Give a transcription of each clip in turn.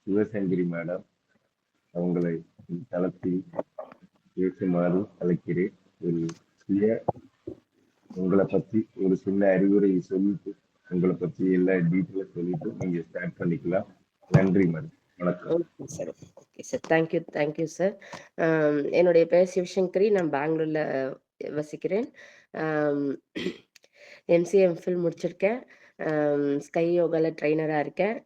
Sivasankari madam அவங்களை தளத்தில் பேசுமாறு அழைக்கிறேன். ஒரு சுய உங்களை பத்தி ஒரு சின்ன அறிவுரை சொல்லிட்டு உங்களை பத்தி எல்லா டீட்டெயிலா சொல்லிட்டு நீங்க ஸ்டார்ட் பண்ணிக்கலாம். நன்றி மேடம். வணக்கம். Okay sir. Okay sir. Thank you sir. என்னுடைய பேர் சிவசங்கரி. நான் பெங்களூர்ல வசிக்கிறேன். எம்சிஏ எம்ஃபில் முடிச்சிருக்கேன். ஸ்கை யோகால ட்ரைனரா இருக்கேன்.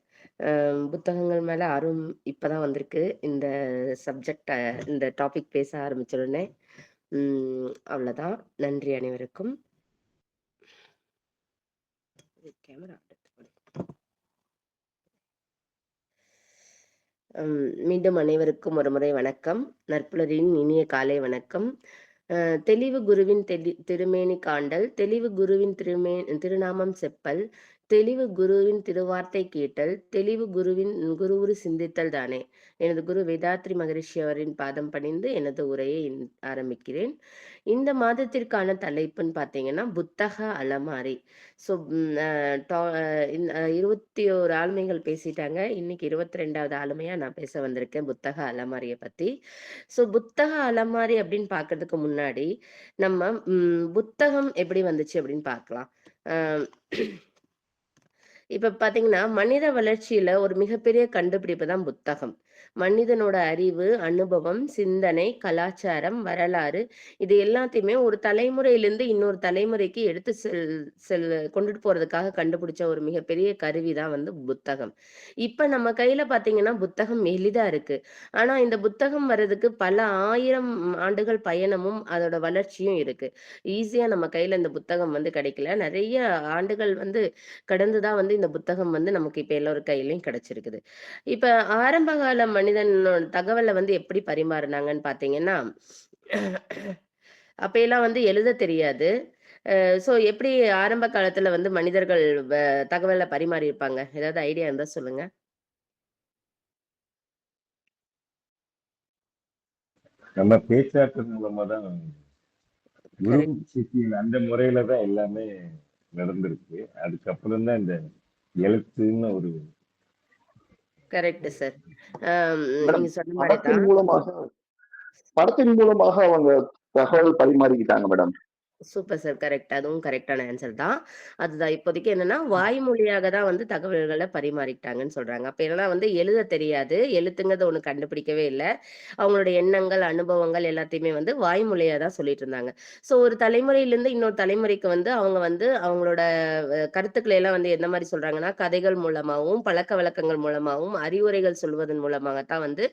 புத்தகங்கள் மேல ஆர்வம் இப்பதான் வந்திருக்கு. இந்த சப்ஜெக்ட் இந்த டாபிக் பேச ஆரம்பிச்சிருந்தே. அவ்வளவுதான். நன்றி அனைவருக்கும். கேமரா மீண்டும் அனைவருக்கும் ஒரு முறை வணக்கம். நற்புலரின் இனிய காலை வணக்கம். தெளிவு குருவின் திருமேனி காண்டல், தெளிவு குருவின் திருநாமம் செப்பல், தெளிவு குருவின் திருவார்த்தை கேட்டல், தெளிவு குருவின் குருவுரு சிந்தித்தல் தானே. எனது குரு வேதாத்ரி மகரிஷி அவரின் பாதம் பணிந்து எனது உரையை ஆரம்பிக்கிறேன். இந்த மாதத்திற்கான தலைப்புன்னு பார்த்தீங்கன்னா புத்தக அலமாரி. ஸோ 21 ஆளுமைகள் பேசிட்டாங்க. இன்னைக்கு 22வது ஆளுமையா நான் பேச வந்திருக்கேன் புத்தக அலமாரியை பத்தி. ஸோ புத்தக அலமாரி அப்படின்னு பார்க்கறதுக்கு முன்னாடி நம்ம புத்தகம் எப்படி வந்துச்சு அப்படின்னு பார்க்கலாம். இப்ப பாத்தீங்கன்னா மனித வளர்ச்சியில ஒரு மிகப்பெரிய கண்டுபிடிப்பு தான் புத்தகம். மனிதனோட அறிவு, அனுபவம், சிந்தனை, கலாச்சாரம், வரலாறு இது எல்லாத்தையுமே ஒரு தலைமுறையிலிருந்து இன்னொரு தலைமுறைக்கு எடுத்து கொண்டுட்டு போறதுக்காக கண்டுபிடிச்ச ஒரு மிகப்பெரிய கருவி தான் வந்து புத்தகம். இப்ப நம்ம கையில பாத்தீங்கன்னா புத்தகம் எளிதா இருக்கு. ஆனா இந்த புத்தகம் வர்றதுக்கு பல 1000 ஆண்டுகள் பயணமும் அதோட வளர்ச்சியும் இருக்கு. ஈஸியா நம்ம கையில இந்த புத்தகம் வந்து கிடைக்கல. நிறைய ஆண்டுகள் வந்து கடந்துதான் வந்து இந்த புத்தகம் வந்து நமக்கு இப்ப எல்லோரும் கையிலயும் கிடைச்சிருக்குது. இப்ப ஆரம்ப கால மனிதனோட தகவலை வந்து எப்படி பரிமாறினாங்கன்னு பாத்தீங்கன்னா, அப்பெல்லாம் வந்து எழுத தெரியாது. சோ எப்படி ஆரம்ப காலத்துல வந்து மனிதர்கள் தகவலை பரிமாறி இருப்பாங்க? ஏதாவது ஐடியா இருந்தா சொல்லுங்க. நம்ம பேச்சாற்று மூலமா தான் குரு சிஷியன் அந்த முறையில தான் எல்லாமே நடந்திருக்கு. அதுக்கப்புறம் தான் இந்த எழுத்துன்னு ஒரு கரெக்ட் சார். மேடம், நீங்க சொன்ன மாதிரி தான். படத்தின் மூலமாக அவங்க தகவல் பரிமாறிக்கிட்டாங்க மேடம். Super sir. கரெக்ட். அதுவும் கரெக்டான ஆன்சர் தான். அதுதான் இப்போதைக்கு என்னன்னா வாய்மொழியாக தான் வந்து தகவல்களை பரிமாறிக்கிட்டாங்கன்னு சொல்றாங்க. அப்ப என்னன்னா வந்து எழுத தெரியாது. எழுத்துங்கிறத ஒண்ணு கண்டுபிடிக்கவே இல்லை. அவங்களோட எண்ணங்கள், அனுபவங்கள் எல்லாத்தையுமே வந்து வாய்மொழியா தான் சொல்லிட்டு இருந்தாங்க. ஸோ ஒரு தலைமுறையிலிருந்து இன்னொரு தலைமுறைக்கு வந்து அவங்க வந்து அவங்களோட கருத்துக்களை எல்லாம் வந்து எந்த மாதிரி சொல்றாங்கன்னா கதைகள் மூலமாகவும், பழக்க வழக்கங்கள் மூலமாகவும், அறிவுரைகள் சொல்வதன் மூலமாகத்தான் வந்து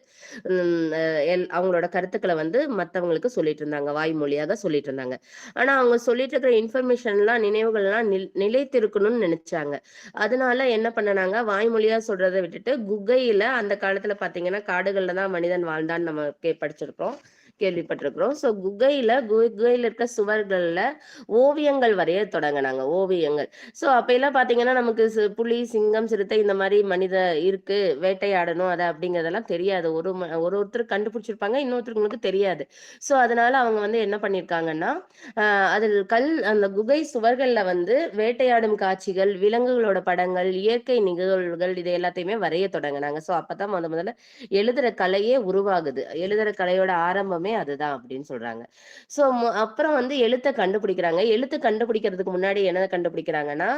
அவங்களோட கருத்துக்களை வந்து மற்றவங்களுக்கு சொல்லிட்டு இருந்தாங்க. வாய்மொழியாக சொல்லிட்டு இருந்தாங்க. ஆனா அவங்க சொல்லிட்டு இருக்கிற இன்ஃபர்மேஷன்லாம் நினைவுகள்லாம் நிலைத்திருக்கணும்னு நினைச்சாங்க. அதனால என்ன பண்ணனாங்க, வாய்மொழியா சொல்றதை விட்டுட்டு குகையில அந்த காலத்துல பாத்தீங்கன்னா காடுகள்ல தான் மனிதன் வாழ்ந்தான்னு நம்ம படிச்சிருக்கோம், கேள்விப்பட்டிருக்கிறோம். ஸோ குகையில இருக்க சுவர்கள்ல ஓவியங்கள் வரைய தொடங்கினாங்க. ஓவியங்கள். ஸோ அப்ப எல்லாம் பாத்தீங்கன்னா நமக்கு புலி, சிங்கம், சிறுத்தை இந்த மாதிரி மனித இருக்கு, வேட்டையாடணும் அதை அப்படிங்கறதெல்லாம் தெரியாது. ஒருத்தர் கண்டுபிடிச்சிருப்பாங்க, இன்னொருத்தருக்கு தெரியாது. ஸோ அதனால அவங்க வந்து என்ன பண்ணிருக்காங்கன்னா அதில் அந்த குகை சுவர்கள்ல வந்து வேட்டையாடும் காட்சிகள், விலங்குகளோட படங்கள், இயற்கை நிகழ்வுகள் இது எல்லாத்தையுமே வரைய தொடங்கினாங்க. ஸோ அப்பதான் முதல்ல எழுதுற கலையே உருவாகுது. எழுதுற கலையோட ஆரம்பமே அதுதான் அப்படின்னு சொல்றாங்க. ஸோ அப்புறம் வந்து எழுத்தை கண்டுபிடிக்கிறாங்க. எழுத்து கண்டுபிடிக்கிறதுக்கு முன்னாடி என்ன கண்டுபிடிக்கிறாங்கன்னா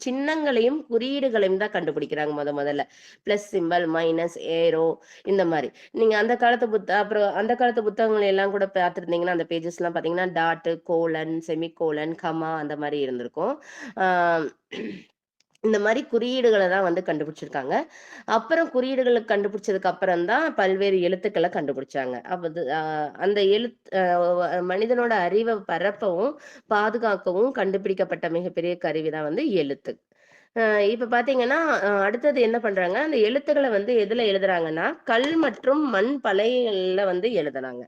சின்னங்களையும் குறியீடுகளையும் தான் கண்டுபிடிக்கிறாங்க முதல்ல. பிளஸ் சிம்பல், மைனஸ், ஏரோ இந்த மாதிரி. நீங்க அந்த காலத்து அப்புறம் அந்த காலத்து புத்தகங்கள் எல்லாம் கூட பார்த்துருந்தீங்கன்னா அந்த பேஜஸ் எல்லாம் பாத்தீங்கன்னா டாட்டு, கோலன், செமிகோலன், கமா அந்த மாதிரி இருந்திருக்கும். இந்த மாதிரி குறியீடுகளை தான் வந்து கண்டுபிடிச்சிருக்காங்க. அப்புறம் குறியீடுகளை கண்டுபிடிச்சதுக்கு அப்புறம் தான் பல்வேறு எழுத்துக்களை கண்டுபிடிச்சாங்க. அப்ப அந்த மனிதனோட அறிவை பரப்பவும் பாதுகாக்கவும் கண்டுபிடிக்கப்பட்ட மிகப்பெரிய கருவி தான் வந்து எழுத்து. இப்ப பாத்தீங்கன்னா அடுத்தது என்ன பண்றாங்க, அந்த எழுத்துக்களை வந்து எதுல எழுதுறாங்கன்னா கல் மற்றும் மண் பலகைகள்ல வந்து எழுதுறாங்க.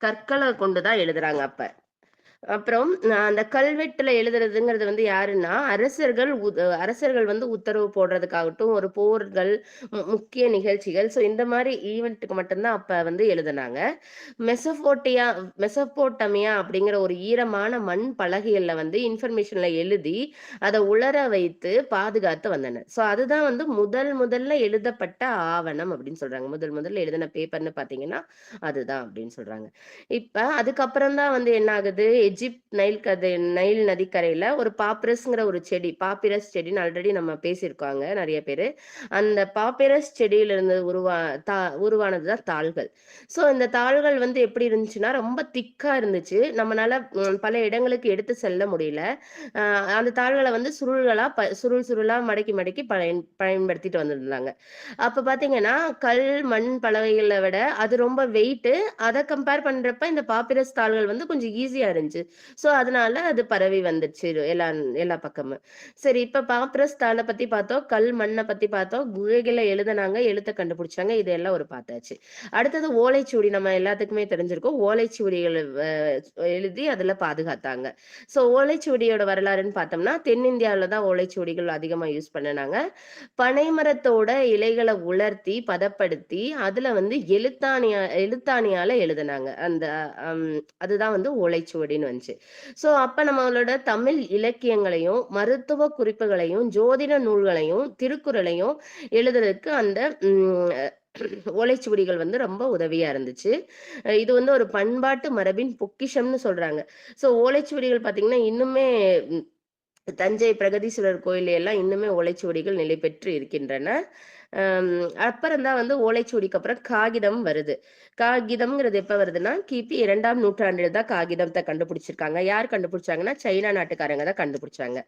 கற்களை கொண்டுதான் எழுதுறாங்க அப்ப. அப்புறம் அந்த கல்வெட்டுல எழுதுறதுங்கிறது வந்து யாருன்னா, அரசர்கள் வந்து உத்தரவு போடுறதுக்காகட்டும், ஒரு போர்கள், முக்கிய நிகழ்ச்சிகள். ஸோ இந்த மாரி ஈவென்ட்டுக்கு மட்டும் தான் அப்ப வந்து எழுதுனாங்க. மெசபோட்டியா மெசபோட்டமியா அப்படிங்கிற ஒரு ஈரமான மண் பலகைகள்ல வந்து இன்ஃபர்மேஷன்ல எழுதி, அத உலர வைத்து பாதுகாத்து வந்தனர். ஸோ அதுதான் வந்து முதல்ல எழுதப்பட்ட ஆவணம் அப்படின்னு சொல்றாங்க. முதல்ல எழுதின பேப்பர்ன்னு பார்த்தீங்கன்னா, அதுதான் அப்படின்னு சொல்றாங்க. இப்ப அதுக்கப்புறம் தான் வந்து என்ன ஆகுது, நைல் நதிக்கரையில ஒரு பாப்பிரஸ் செடின்னு ஆல்ரெடி நம்ம பேசியிருக்காங்க நெறைய பேரு. அந்த பாப்பிரஸ் செடியிலிருந்து உருவானது தான் தாள்கள். ஸோ இந்த தாள்கள் வந்து எப்படி இருந்துச்சுன்னா, ரொம்ப திக்கா இருந்துச்சு. நம்மனால பல இடங்களுக்கு எடுத்து செல்ல முடியல. அ அந்த தாள்கள வந்து சுருளா மடக்கி பயன்படுத்திட்டு வந்திருந்தாங்க. அப்ப பார்த்தீங்கன்னா, மண் பலகைகள விட அது ரொம்ப வெயிட்டு. அத கம்பேர் பண்றப்ப இந்த பாப்பிரஸ் தாள்கள் வந்து கொஞ்சம் ஈஸியா இருந்துச்சு. ஸோ, அதனால அது பரவி வந்துருச்சு எல்லா எல்லா பக்கமும். சரி, இப்ப பாப்பிரஸ் தாள பத்தி பார்த்தோம். மண்ண பத்தி பார்த்தோம். குகைகள்ல எழுதுனாங்க, எழுத்த கண்டுபிடிச்சாங்க. இது எல்லாம் ஒரு பார்த்தாச்சு. அடுத்தது ஓலைச்சுவடி நம்ம எல்லாத்துக்குமே தெரிஞ்சிருக்கும். ஓலைச்சுவடிகள் எழுதி அதுல பாதுகாத்தாங்க. ஸோ, ஓலைச்சுவடியோட வரலாறுன்னு பார்த்தோம்னா, தென்னிந்தியாவுல தான் ஓலைச்சுவடிகள் அதிகமா யூஸ் பண்ணுனாங்க. பனைமரத்தோட இலைகள உலர்த்தி, பதப்படுத்தி, அதுல வந்து எழுத்தாணியால எழுதுனாங்க. அந்த அம் அதுதான் வந்து ஓலைச்சுவடின்னு வந்துச்சு. ஸோ, அப்ப நம்மளோட தமிழ் இலக்கியங்களையும், மருத்துவ குறிப்புகளையும், ஜோதிட நூல்களையும், திருக்குறளையும் எழுதுறதுக்கு அந்த ம் ஓலைச்சுவடிகள் வந்து ரொம்ப உதவியா இருந்துச்சு. இது வந்து ஒரு பண்பாட்டு மரபின் பொக்கிஷம்னு சொல்றாங்க. ஸோ, ஓலைச்சுவடிகள் பார்த்தீங்கன்னா, இன்னுமே ம் தஞ்சை பிரகதீஸ்வரர் கோயில்ல எல்லாம் இன்னுமே ஓலைச்சுவடிகள் நிலை பெற்று இருக்கின்றன. அம் அப்புறம் தான் வந்து ஓலைச்சுவடிக்கு அப்புறம் காகிதம் வருது. காகிதம்ங்கிறது எப்ப வருதுன்னா, கிபி 2ஆம் நூற்றாண்டில தான் காகிதத்த கண்டுபிடிச்சிருக்காங்க. யார் கண்டுபிடிச்சாங்கன்னா, சைனா நாட்டுக்காரங்க தான் கண்டுபிடிச்சாங்க.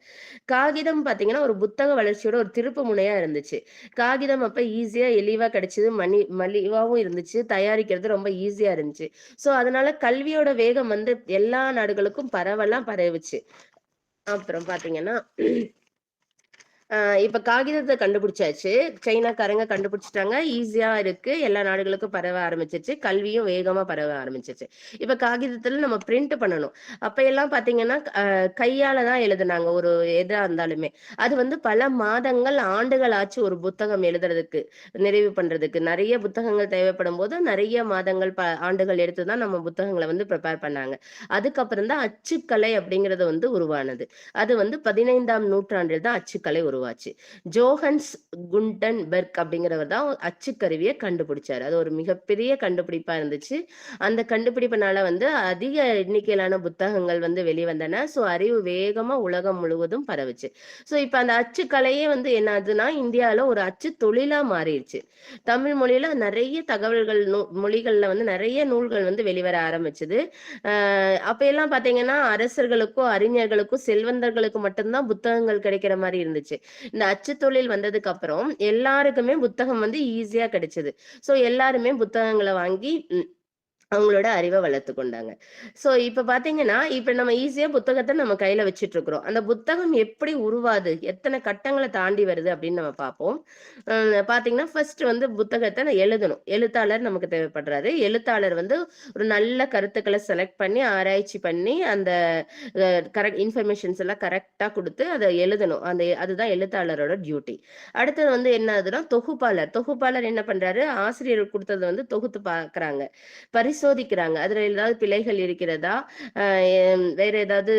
காகிதம் பார்த்தீங்கன்னா, ஒரு புத்தக வளர்ச்சியோட ஒரு திருப்பு முனையா இருந்துச்சு. காகிதம் அப்ப ஈஸியா, எளிவா கிடைச்சது. மலிவாவும் இருந்துச்சு. தயாரிக்கிறது ரொம்ப ஈஸியா இருந்துச்சு. ஸோ, அதனால கல்வியோட வேகம் வந்து எல்லா நாடுகளுக்கும் பரவலா பரவுச்சு. அப்புறம் பார்த்தீங்கன்னா, இப்ப காகிதத்த கண்டுபிடிச்சாச்சு. சைனாக்காரங்க கண்டுபிடிச்சுட்டாங்க. ஈஸியா இருக்கு. எல்லா நாடுகளுக்கும் பரவ ஆரம்பிச்சுருச்சு. கல்வியும் வேகமா பரவ ஆரம்பிச்சுருச்சு. இப்ப காகிதத்துல நம்ம பிரிண்ட் பண்ணணும். அப்ப எல்லாம் பார்த்தீங்கன்னா, கையால தான் எழுதுனாங்க. ஒரு எதா இருந்தாலுமே. அது வந்து பல மாதங்கள், ஆண்டுகள் ஆச்சு ஒரு புத்தகம் எழுதுறதுக்கு, நிறைவு பண்றதுக்கு. நெறைய புத்தகங்கள் தேவைப்படும்போது, நெறைய மாதங்கள், ஆண்டுகள் எடுத்து தான் நம்ம புத்தகங்கள வந்து ப்ரிப்பேர் பண்ணாங்க. அதுக்கப்புறம் தான் அச்சுக்கலை அப்படிங்கிறது வந்து உருவானது. அது வந்து 15ஆம் நூற்றாண்டில் தான் அச்சுக்கலை உருவாச்சு. ஜோஹன்ஸ் குண்டன்பெர்க் அப்படிங்கிறவர் தான் அச்சுக்கருவிய கண்டுபிடிச்சாரு. அது ஒரு மிகப்பெரிய கண்டுபிடிப்பா இருந்துச்சு. அந்த கண்டுபிடிப்புனால வந்து அதிக எண்ணிக்கையிலான புத்தகங்கள் வந்து வெளிவந்தன. ஸோ அறிவு வேகமா உலகம் முழுவதும் பரவுச்சு. ஸோ இப்ப அந்த அச்சுக்கலையே வந்து என்ன ஆகுதுன்னா, இந்தியால ஒரு அச்சு தொழிலா மாறிருச்சு. தமிழ் மொழியில நெறைய தகவல்கள் மொழிகள்ல வந்து நெறைய நூல்கள் வந்து வெளிவர ஆரம்பிச்சது. அப்ப எல்லாம் பார்த்தீங்கன்னா, அரசர்களுக்கும், அறிஞர்களுக்கும், செல்வந்தர்களுக்கும் மட்டும் தான் புத்தகங்கள் கிடைக்கிற மாரி இருந்துச்சு. இந்த அச்சு தொழில் வந்ததுக்கு அப்புறம் எல்லாருக்குமே புத்தகம் வந்து ஈஸியா கிடைச்சது. ஸோ எல்லாருமே புத்தகங்கள வாங்கி அவங்களோட அறிவ வளர்த்துக் கொண்டாங்க. ஸோ இப்ப பார்த்தீங்கன்னா, இப்ப நம்ம ஈஸியா புத்தகத்த நம்ம கையில வச்சுட்டு இருக்கிறோம். அந்த புத்தகம் எப்படி உருவாது? எத்தன கட்டங்கள தாண்டி வருது அப்படின்னு நம்ம பார்ப்போம். பார்த்தீங்கன்னா, ஃபர்ஸ்ட் வந்து புத்தகத்த எழுதணும். எழுத்தாளர் நமக்கு தேவைப்படுறாரு. எழுத்தாளர் வந்து ஒரு நல்ல கருத்துக்கள செலக்ட் பண்ணி, ஆராய்ச்சி பண்ணி, அந்த கரெக்ட் இன்ஃபர்மேஷன்ஸ் எல்லாம் கரெக்ட்டா குடுத்து அத எழுதணும். அதுதான் எழுத்தாளரோட டியூட்டி. அடுத்தது வந்து என்ன ஆகுதுன்னா, தொகுப்பாளர் என்ன பண்றாரு? ஆசிரியர் குடுத்தத வந்து தொகுத்து பார்க்குறாங்க. பரிசோதிக்கிறாங்க. அதுல ஏதாவது பிழைகள் இருக்கிறதா? அ வேற ஏதாவது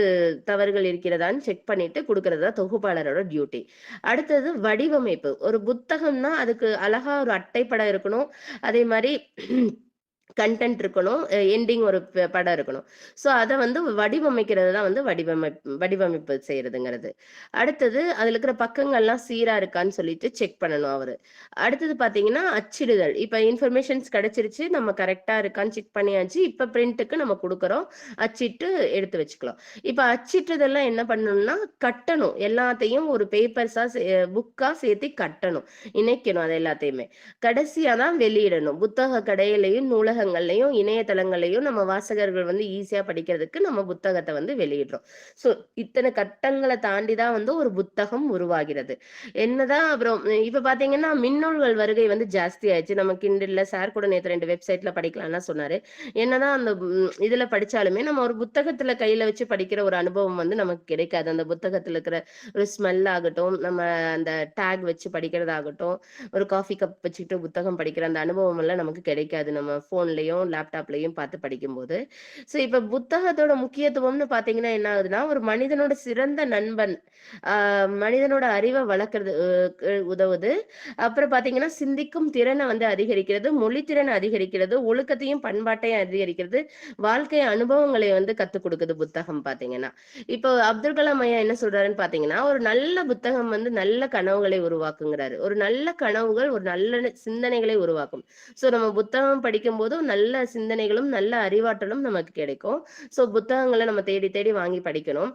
தவறுகள் இருக்கிறதான்னு செக் பண்ணிட்டு குடுக்குறது தான் தொகுப்பாளரோட டியூட்டி. அடுத்தது வடிவமைப்பு. ஒரு புத்தகம்னா அதுக்கு அழகா ஒரு அட்டைப்படம் இருக்கணும். அதே மாரி கன்டென்ட் இருக்கணும். எண்டிங் ஒரு படம் இருக்கணும். ஸோ அத வந்து வடிவமைக்கிறது தான் வந்து வடிவமைப்பு செய்றதுங்கிறது. அடுத்தது அதுல இருக்கிற பக்கங்கள்லாம் சீரா இருக்கான்னு சொல்லிட்டு செக் பண்ணணும் அவரு. அடுத்தது பார்த்தீங்கன்னா, அச்சிடுதல். இப்ப இன்ஃபர்மேஷன்ஸ் கிடைச்சிருச்சு. நம்ம கரெக்ட்டா இருக்கான்னு செக் பண்ணியாச்சு. இப்ப பிரிண்ட்க்கு நம்ம குடுக்குறோம். அச்சிட்டு எடுத்து வச்சுக்கலாம். இப்ப அச்சிட்டதெல்லாம் என்ன பண்ணணும்னா, கட்டணும். எல்லாத்தையும் ஒரு புக்கா சேர்த்து கட்டணும். இணைக்கணும் அது எல்லாத்தையுமே. கடைசியா தான் வெளியிடணும். புத்தக கடையிலயும், நூலகங்கள்லயும் நூலகங்கள்லயும் இணையதளங்கள்லயும் நம்ம வாசகர்கள் வந்து ஈஸியா படிக்கிறதுக்கு நம்ம புத்தகத்தை வந்து வெளியிடுறோம். ஸோ இத்தனை கட்டங்களை தாண்டி தான் வந்து ஒரு புத்தகம் உருவாகிறது. என்னதான் அப்புறம் இப்ப பாத்தீங்கன்னா மின்னூல்கள் வருகை வந்து ஜாஸ்தி ஆயிடுச்சு. நம்ம கிண்டல்ல சார் கூட நேத்து 2 வெப்சைட்ல படிக்கலாம்னா சொன்னாரு. என்னதான் அந்த இதுல படிச்சாலுமே நம்ம ஒரு புத்தகத்துல கையில வச்சு படிக்கிற ஒரு அனுபவம் வந்து நமக்கு கிடைக்காது. அந்த புத்தகத்துல இருக்கிற ஒரு ஸ்மெல் ஆகட்டும், நம்ம அந்த டேக் வச்சு படிக்கிறதாகட்டும், ஒரு காஃபி கப் வச்சுக்கிட்டு புத்தகம் படிக்கிற அந்த அனுபவம் எல்லாம் நமக்கு கிடைக்காது. நம்ம போன்லயும் லேப்டாப்லயும் பார்த்து படிக்கும்போது. ஸோ இப்ப புத்தகத்தோட முக்கியத்துவம்னு பாத்தீங்கன்னா என்ன ஆகுதுன்னா, ஒரு மனிதனோட சிறந்த நண்பன். மனிதனோட அறிவை வளர்க்கறது உதவுது. அப்புறம் பாத்தீங்கன்னா சிந்திக்கும் திறனை வந்து அதிகரிக்கிறது, மொழித்திறனை அதிகரிக்கிறது, ஒழுக்கத்தையும் பண்பாட்டையும் அதிகரிக்கிறது, வாழ்க்கை அனுபவங்களை வந்து கத்துக் கொடுக்குது புத்தகம் பாத்தீங்கன்னா. இப்போ அப்துல் கலாம் ஐயா என்ன சொல்றாருன்னு பாத்தீங்கன்னா, ஒரு நல்ல புத்தகம் வந்து நல்ல கனவுகளை உருவாக்குங்கிறாரு. ஒரு நல்ல கனவுகள் ஒரு நல்ல சிந்தனைகளை உருவாக்கும். சோ நம்ம புத்தகம் படிக்கும் போது நல்ல சிந்தனைகளும் நல்ல அறிவாற்றலும் நமக்கு கிடைக்கும். சோ புத்தகங்களை நம்ம தேடி தேடி வாங்கி படிக்கணும்.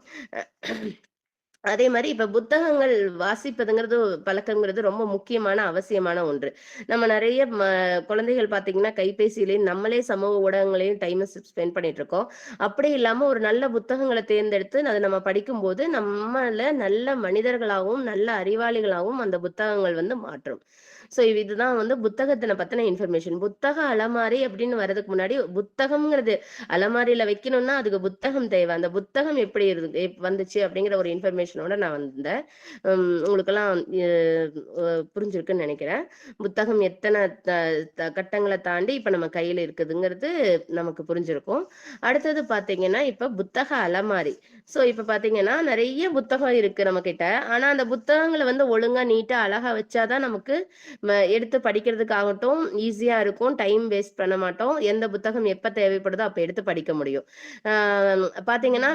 அதே மாதிரி இப்ப புத்தகங்கள் வாசிப்பதுங்கிறது பழக்கம்ங்கிறது ரொம்ப முக்கியமான அவசியமான ஒன்று. நம்ம நிறைய குழந்தைகள் பாத்தீங்கன்னா கைபேசியிலையும் நம்மளே சமூக ஊடகங்களையும் டைம் ஸ்பெண்ட் பண்ணிட்டு இருக்கோம். அப்படி இல்லாம ஒரு நல்ல புத்தகங்களை தேர்ந்தெடுத்து அதை நம்ம படிக்கும்போது நம்மள நல்ல மனிதர்களாகவும் நல்ல அறிவாளிகளாகவும் அந்த புத்தகங்கள் வந்து மாற்றும். ஸோ இதுதான் வந்து புத்தகத்தின பத்தின இன்ஃபர்மேஷன். புத்தக அலமாரி அப்படின்னு வர்றதுக்கு முன்னாடி புத்தகம்ங்கிறது அலமாரியில வைக்கணும்னா அதுக்கு புத்தகம் தேவை. அந்த புத்தகம் எப்படி வந்துச்சு அப்படிங்கிற ஒரு இன்ஃபர்மேஷனோட நான் வந்தேன். உங்களுக்கெல்லாம் புரிஞ்சிருக்குன்னு நினைக்கிறேன். புத்தகம் எத்தனை கட்டங்களை தாண்டி இப்ப நம்ம கையில இருக்குதுங்கிறது நமக்கு புரிஞ்சிருக்கும். அடுத்தது பாத்தீங்கன்னா இப்ப புத்தக அலமாரி. சோ இப்ப பாத்தீங்கன்னா நிறைய புத்தகம் இருக்கு நம்ம கிட்ட. ஆனா அந்த புத்தகங்களை வந்து ஒழுங்கா நீட்டா அழகா வச்சாதான் நமக்கு எடுத்து படிக்கிறதுக்காகட்டும் ஈஸியா இருக்கும். டைம் வேஸ்ட் பண்ண மாட்டோம். எந்த புத்தகம் எப்ப தேவைப்படுதோ அப்ப எடுத்து படிக்க முடியும். பாத்தீங்கன்னா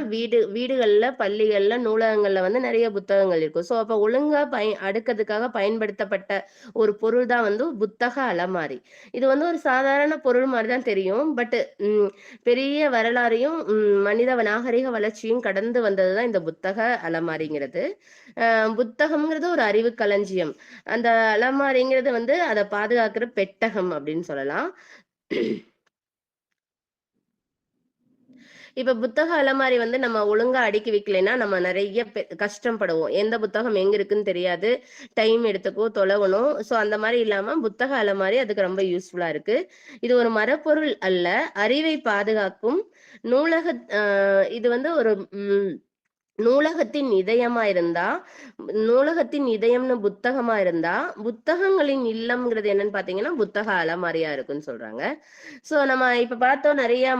வீடுகள்ல பள்ளிகள்ல நூலகங்கள்ல வந்து நிறைய புத்தகங்கள் இருக்கும். சோ அப்ப ஒழுங்கா அடுக்கிறதுக்காக பயன்படுத்தப்பட்ட ஒரு பொருள் தான் வந்து புத்தக அலமாரி. இது வந்து ஒரு சாதாரண பொருள் மாதிரிதான் தெரியும். பட் பெரிய வரலாறையும் மனித நாகரிக வளர்ச்சியும் கடந்து வந்ததுதான் இந்த புத்தக அலமாரிங்கிறது. புத்தகம்ங்கிறது ஒரு அறிவு களஞ்சியம். அந்த அலமாரிங்கிறது வந்து அதை பாதுகாக்கிற பெட்டகம் அப்படின்னு சொல்லலாம். இப்ப புத்தக அலமாரி வந்து நம்ம ஒழுங்கா அடுக்கி வைக்கலைன்னா நம்ம நிறைய கஷ்டப்படுவோம். எந்த புத்தகம் எங்க இருக்குன்னு தெரியாது, டைம் எடுத்துக்கோ, தொலைவணும். சோ அந்த மாதிரி இல்லாம புத்தக அலமாரி அதுக்கு ரொம்ப யூஸ்ஃபுல்லா இருக்கு. இது ஒரு மரப்பொருள் அல்ல, அறிவை பாதுகாக்கும் நூலக. இது வந்து ஒரு நூலகத்தின் இதயமா இருந்தா, நூலகத்தின் இதயம்னு புத்தகமா இருந்தா, புத்தகங்களின் இல்லம்ங்கிறது என்னன்னு பாத்தீங்கன்னா புத்தக அலமாரியா இருக்குன்னு சொல்றாங்க. சோ நம்ம இப்ப பார்த்தோம் நிறைய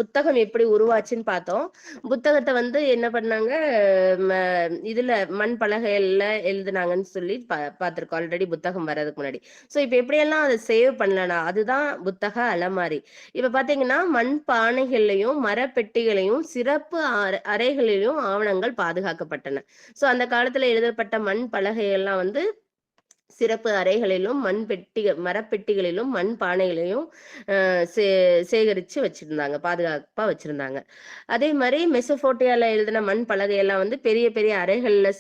புத்தகம் எப்படி உருவாச்சுன்னு பார்த்தோம். புத்தகத்தை வந்து என்ன பண்ணாங்க, இதுல மண் பலகைகள்ல எழுதுனாங்கன்னு சொல்லி பார்த்திருக்கோம் ஆல்ரெடி புத்தகம் வர்றதுக்கு முன்னாடி. சோ இப்ப எப்படியெல்லாம் அதை சேவ் பண்ணலனா அதுதான் புத்தக அலமாரி. இப்ப பாத்தீங்கன்னா மண் பானைகள்லையும் மரப்பெட்டிகளையும் சிறப்பு அறைகளிலும் ஆவணங்கள் பாதுகாக்கப்பட்டன. சோ அந்த காலத்துல எழுதப்பட்ட மண் பலகைகள்லாம் வந்து சிறப்பு அறைகளிலும் மரப்பெட்டிகளிலும் மண் பானைகளையும் சேகரிச்சு வச்சிருந்தாங்க, பாதுகாப்பா வச்சிருந்தாங்க. அதே மாதிரி மெசோபோட்டியால எழுதின மண் பலகையெல்லாம் வந்து பெரிய பெரிய அறைகள்ல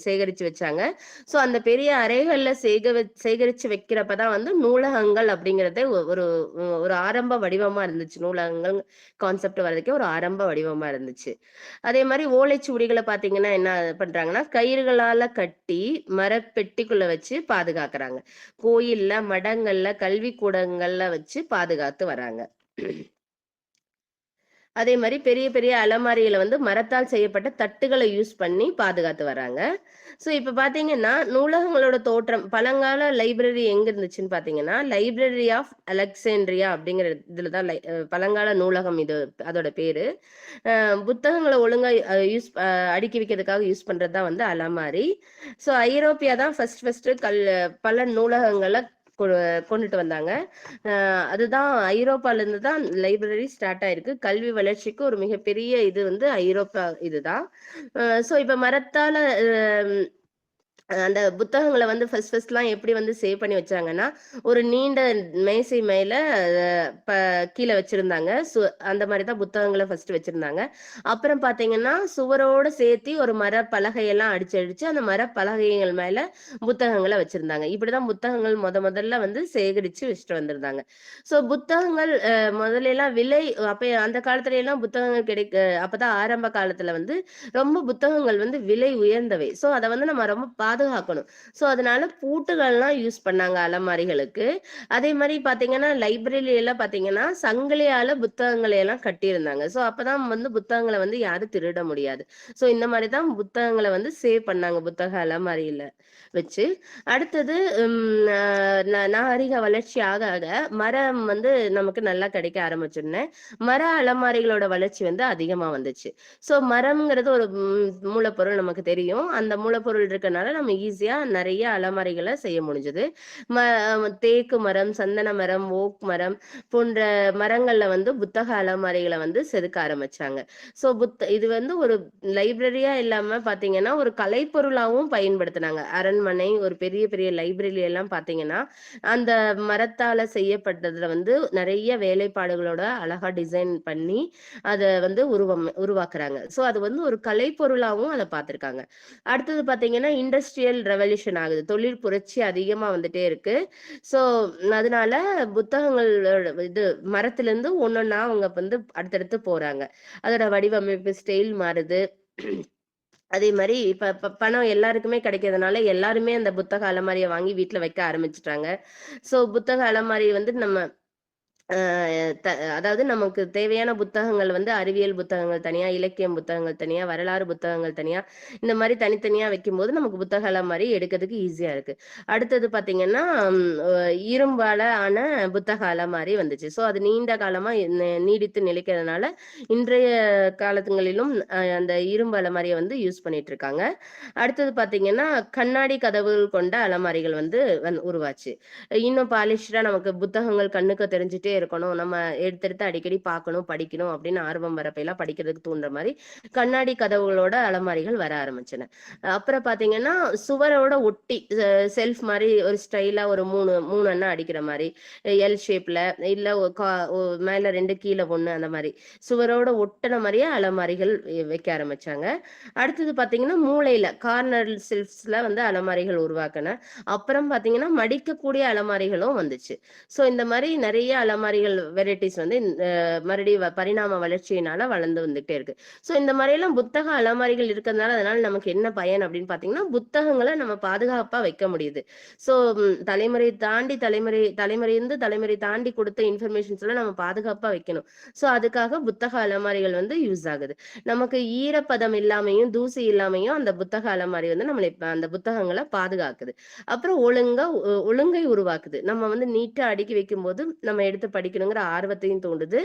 சேகரிச்சு வச்சாங்க. சோ அந்த பெரிய அறைகள்ல சேகரிச்சு வைக்கிறப்பதான் வந்து நூலகங்கள் அப்படிங்கறத ஒரு ஒரு ஆரம்ப வடிவமா இருந்துச்சு. நூலகங்கள் கான்செப்ட் வர்றதுக்கே ஒரு ஆரம்ப வடிவமா இருந்துச்சு. அதே மாதிரி ஓலைச்சுவடிகளை பாத்தீங்கன்னா என்ன பண்றாங்கன்னா கயிறுகளால கட்டி மரப்பெட்டிக்குள்ள வச்சு பாதுகாக்கிறாங்க. கோயில்ல, மடங்கள்ல, கல்வி கூடங்கள்ல வச்சு பாதுகாத்து வராங்க. அதே மாதிரி பெரிய பெரிய அலமாரிகளை வந்து மரத்தால் செய்யப்பட்ட தட்டுகளை யூஸ் பண்ணி பாதுகாத்து வராங்க. சோ இப்ப பாத்தீங்கன்னா நூலகங்களோட தோற்றம் பழங்கால லைப்ரரி எங்க இருந்துச்சுன்னு பாத்தீங்கன்னா லைப்ரரி ஆஃப் அலெக்சாண்ட்ரியா அப்படிங்கிற இதுலதான் பழங்கால நூலகம் இது அதோட பேரு. புத்தகங்களை ஒழுங்கா அடுக்கி வைக்கிறதுக்காக யூஸ் பண்றதுதான் வந்து அலமாரி. சோ ஐரோப்பியா தான் ஃபர்ஸ்ட் பல நூலகங்களை கொண்டுட்டு வந்தாங்க. அதுதான் ஐரோப்பால இருந்து தான் லைப்ரரி ஸ்டார்ட் ஆயிருக்கு. கல்வி வளர்ச்சிக்கு ஒரு மிகப்பெரிய இது வந்து ஐரோப்பா இதுதான். சோ இப்ப மரத்தால அந்த புத்தகங்கள வந்து ஃபர்ஸ்ட்லாம் எப்படி வந்து சேவ் பண்ணி வச்சாங்கன்னா, ஒரு நீண்ட மேசை மேல ப கீழ வச்சிருந்தாங்க. அந்த மாரி தான் புத்தகங்கள ஃபர்ஸ்ட் வச்சிருந்தாங்க. அப்புறம் பார்த்தீங்கன்னா, சுவரோட சேர்த்தி ஒரு மரப்பலகையெல்லாம் அடிச்சு, அடிச்சு அந்த மரப்பலகைகள் மேல புத்தகங்கள வச்சிருந்தாங்க. இப்படிதான் புத்தகங்கள் முதல்ல வந்து சேகரிச்சு வச்சுட்டு வந்திருந்தாங்க. புத்தகங்கள் முதலையெல்லாம் விலை அப்ப அந்த காலத்துலலாம் புத்தகங்கள் அப்பதான் ஆரம்ப காலத்துல வந்து ரொம்ப புத்தகங்கள் வந்து விலை உயர்ந்தவை. அத வந்து நம்ம ரொம்ப பாதுகாக்கணும். அதனால பூட்டுகள்லாம் யூஸ் பண்ணாங்க அலமாரிகளுக்கு. அதே மாரி பார்த்தீங்கன்னா, லைப்ரரி எல்லாம் பார்த்தீங்கன்னா, சங்கிலியால புத்தகங்களை எல்லாம் கட்டியிருந்தாங்க. அப்பதான் வந்து புத்தகங்கள வந்து யாரும் திருட முடியாது. இந்த மாரி தான் புத்தகங்கள வந்து சேவ் பண்ணாங்க புத்தக அலமாரியில வச்சு. அடுத்தது ம் அ நாகரிக வளர்ச்சி ஆக ஆக மரம் வந்து நமக்கு நல்லா கிடைக்க ஆரம்பிச்சோனே, மர அலமாரிகளோட வளர்ச்சி வந்து அதிகமா வந்துச்சு. மரம்ங்கிறது ஒரு மூலப்பொருள் நமக்கு தெரியும். அந்த மூலப்பொருள் இருக்கனால நம்ம ஈஸியா நெறைய அலமாரிகள செய்ய முடிஞ்சது. ம தேக்கு மரம், சந்தன மரம், ஓக் மரம் போன்ற மரங்கள்ல வந்து புத்தக அலமாரிகள வந்து செதுக்க ஆரம்பிச்சாங்க. இது வந்து ஒரு லைப்ரரியா இல்லாம பார்த்தீங்கன்னா, ஒரு கலைப்பொருளாவும் பயன்படுத்துனாங்க. அரண்மனை, ஒரு பெரிய பெரிய லைப்ரரி எல்லாம் பார்த்தீங்கன்னா, அந்த மரத்தால செய்யப்பட்டதுல வந்து நெறைய வேலைப்பாடுகளோட அழகா டிசைன் பண்ணி, அத வந்து உருவாக்குறாங்க. அது வந்து ஒரு கலைப்பொருளாவும் அத பார்த்திருக்காங்க. அடுத்தது பார்த்தீங்கன்னா, இண்டஸ்ட்ரியல் ரெவல்யூஷன் ஆகுது. தொழில் புரட்சி அதிகமா வந்துட்டே இருக்கு. ஸோ அதனால புத்தகங்களோட இது மரத்திலிருந்து ஒண்ணொண்ணா அவங்க வந்து அடுத்தடுத்து போறாங்க. அதோட வடிவமைப்பு, ஸ்டைல் மாறுது. அதே மாரி இப்ப பணம் எல்லாருக்குமே கிடைக்கிறதுனால, எல்லாருமே அந்த புத்தக அலமாரிய வாங்கி வீட்ல வைக்க ஆரம்பிச்சுட்டாங்க. புத்தக அலமாரி வந்து நம்ம அ த அதாவது நமக்கு தேவையான புத்தகங்கள் வந்து அறிவியல் புத்தகங்கள் தனியா, இலக்கியம் புத்தகங்கள் தனியா, வரலாறு புத்தகங்கள் தனியா, இந்த மாரி தனித்தனியா வைக்கும்போது நமக்கு புத்தக அலமாரி எடுக்கிறதுக்கு ஈஸியா இருக்கு. அடுத்தது பார்த்தீங்கன்னா, ம் அ இரும்பால ஆன புத்தக அலமாரி வந்துச்சு. அது நீண்ட காலமா நீடித்து நிலைக்கிறதுனால, இன்றைய காலத்துங்களிலும் அந்த இரும்பு அலமாரிய வந்து யூஸ் பண்ணிட்டு இருக்காங்க. அடுத்தது பார்த்தீங்கன்னா, கண்ணாடி கதவுகள் கொண்ட அலமாரிகள் வந்து உருவாச்சு. இன்னும் பாலிஷ்டா நமக்கு புத்தகங்கள் கண்ணுக்கு தெரிஞ்சுட்டே இருக்கணும். நம்ம எடுத்து எடுத்து அடிக்கடி பார்க்கணும், படிக்கணும் அப்படின்னு ஆர்வம் வரப்பெல்லாம் படிக்கிறதுக்கு தூண்டுற மாரி கண்ணாடி கதவுகளோட அலமாரிகள் வர ஆரம்பிச்சன. அப்புறம் பார்த்தீங்கன்னா, சுவரோட ஒட்டி செல்ஃப் மாரி ஒரு ஸ்டைலா ஒரு 3 அண்ணா அடிக்கிற மாரி எல் ஷேப்ல இல்ல மேல 2 கீழ 1 அந்த மாரி சுவரோட ஒட்டுன மாரியே அலமாரிகள் வைக்க ஆரம்பிச்சாங்க. அடுத்தது பார்த்தீங்கன்னா, மூலையில கார்னர் ஷெல்ஃப்ஸ்ல வந்து அலமாரிகள் உருவாக்குன. அப்புறம் பார்த்தீங்கன்னா, மடிக்கக்கூடிய அலமாரிகளும் வந்துச்சு. இந்த மாரி நெறைய அலமாரிகள் வெரைட்டிஸ் வந்து மறுபடியும் பரிணாம வளர்ச்சியினால வளர்ந்து வந்துட்டே இருக்கு. இந்த மாரியெல்லாம் புத்தக அலமாரிகள் இருக்கிறதுனால, அதனால நமக்கு என்ன பயன் அப்படின்னு பார்த்தீங்கன்னா, புத்தகங்கள நம்ம பாதுகாப்பா வைக்க முடியுது. ஸோ தலைமுறை தாண்டி தலைமுறையிருந்து தலைமுறை தாண்டி கொடுத்த இன்ஃபர்மேஷன்ஸ்லாம் நம்ம பாதுகாப்பா வைக்கணும். அதுக்காக புத்தக அலமாரிகள் வந்து யூஸ் ஆகுது. நமக்கு ஈரப்பதம் இல்லாமையும், தூசி இல்லாமையும் அந்த புத்தக அலமாரி வந்து நம்மள அந்த புத்தகங்கள பாதுகாக்குது. அப்புறம் ஒழுங்கை உருவாக்குது. நம்ம வந்து நீட்டா அடுக்கி வைக்கும்போது, நம்ம எடுத்து படிக்கணுங்கிற ஆர்வத்தையும் தூண்டுது.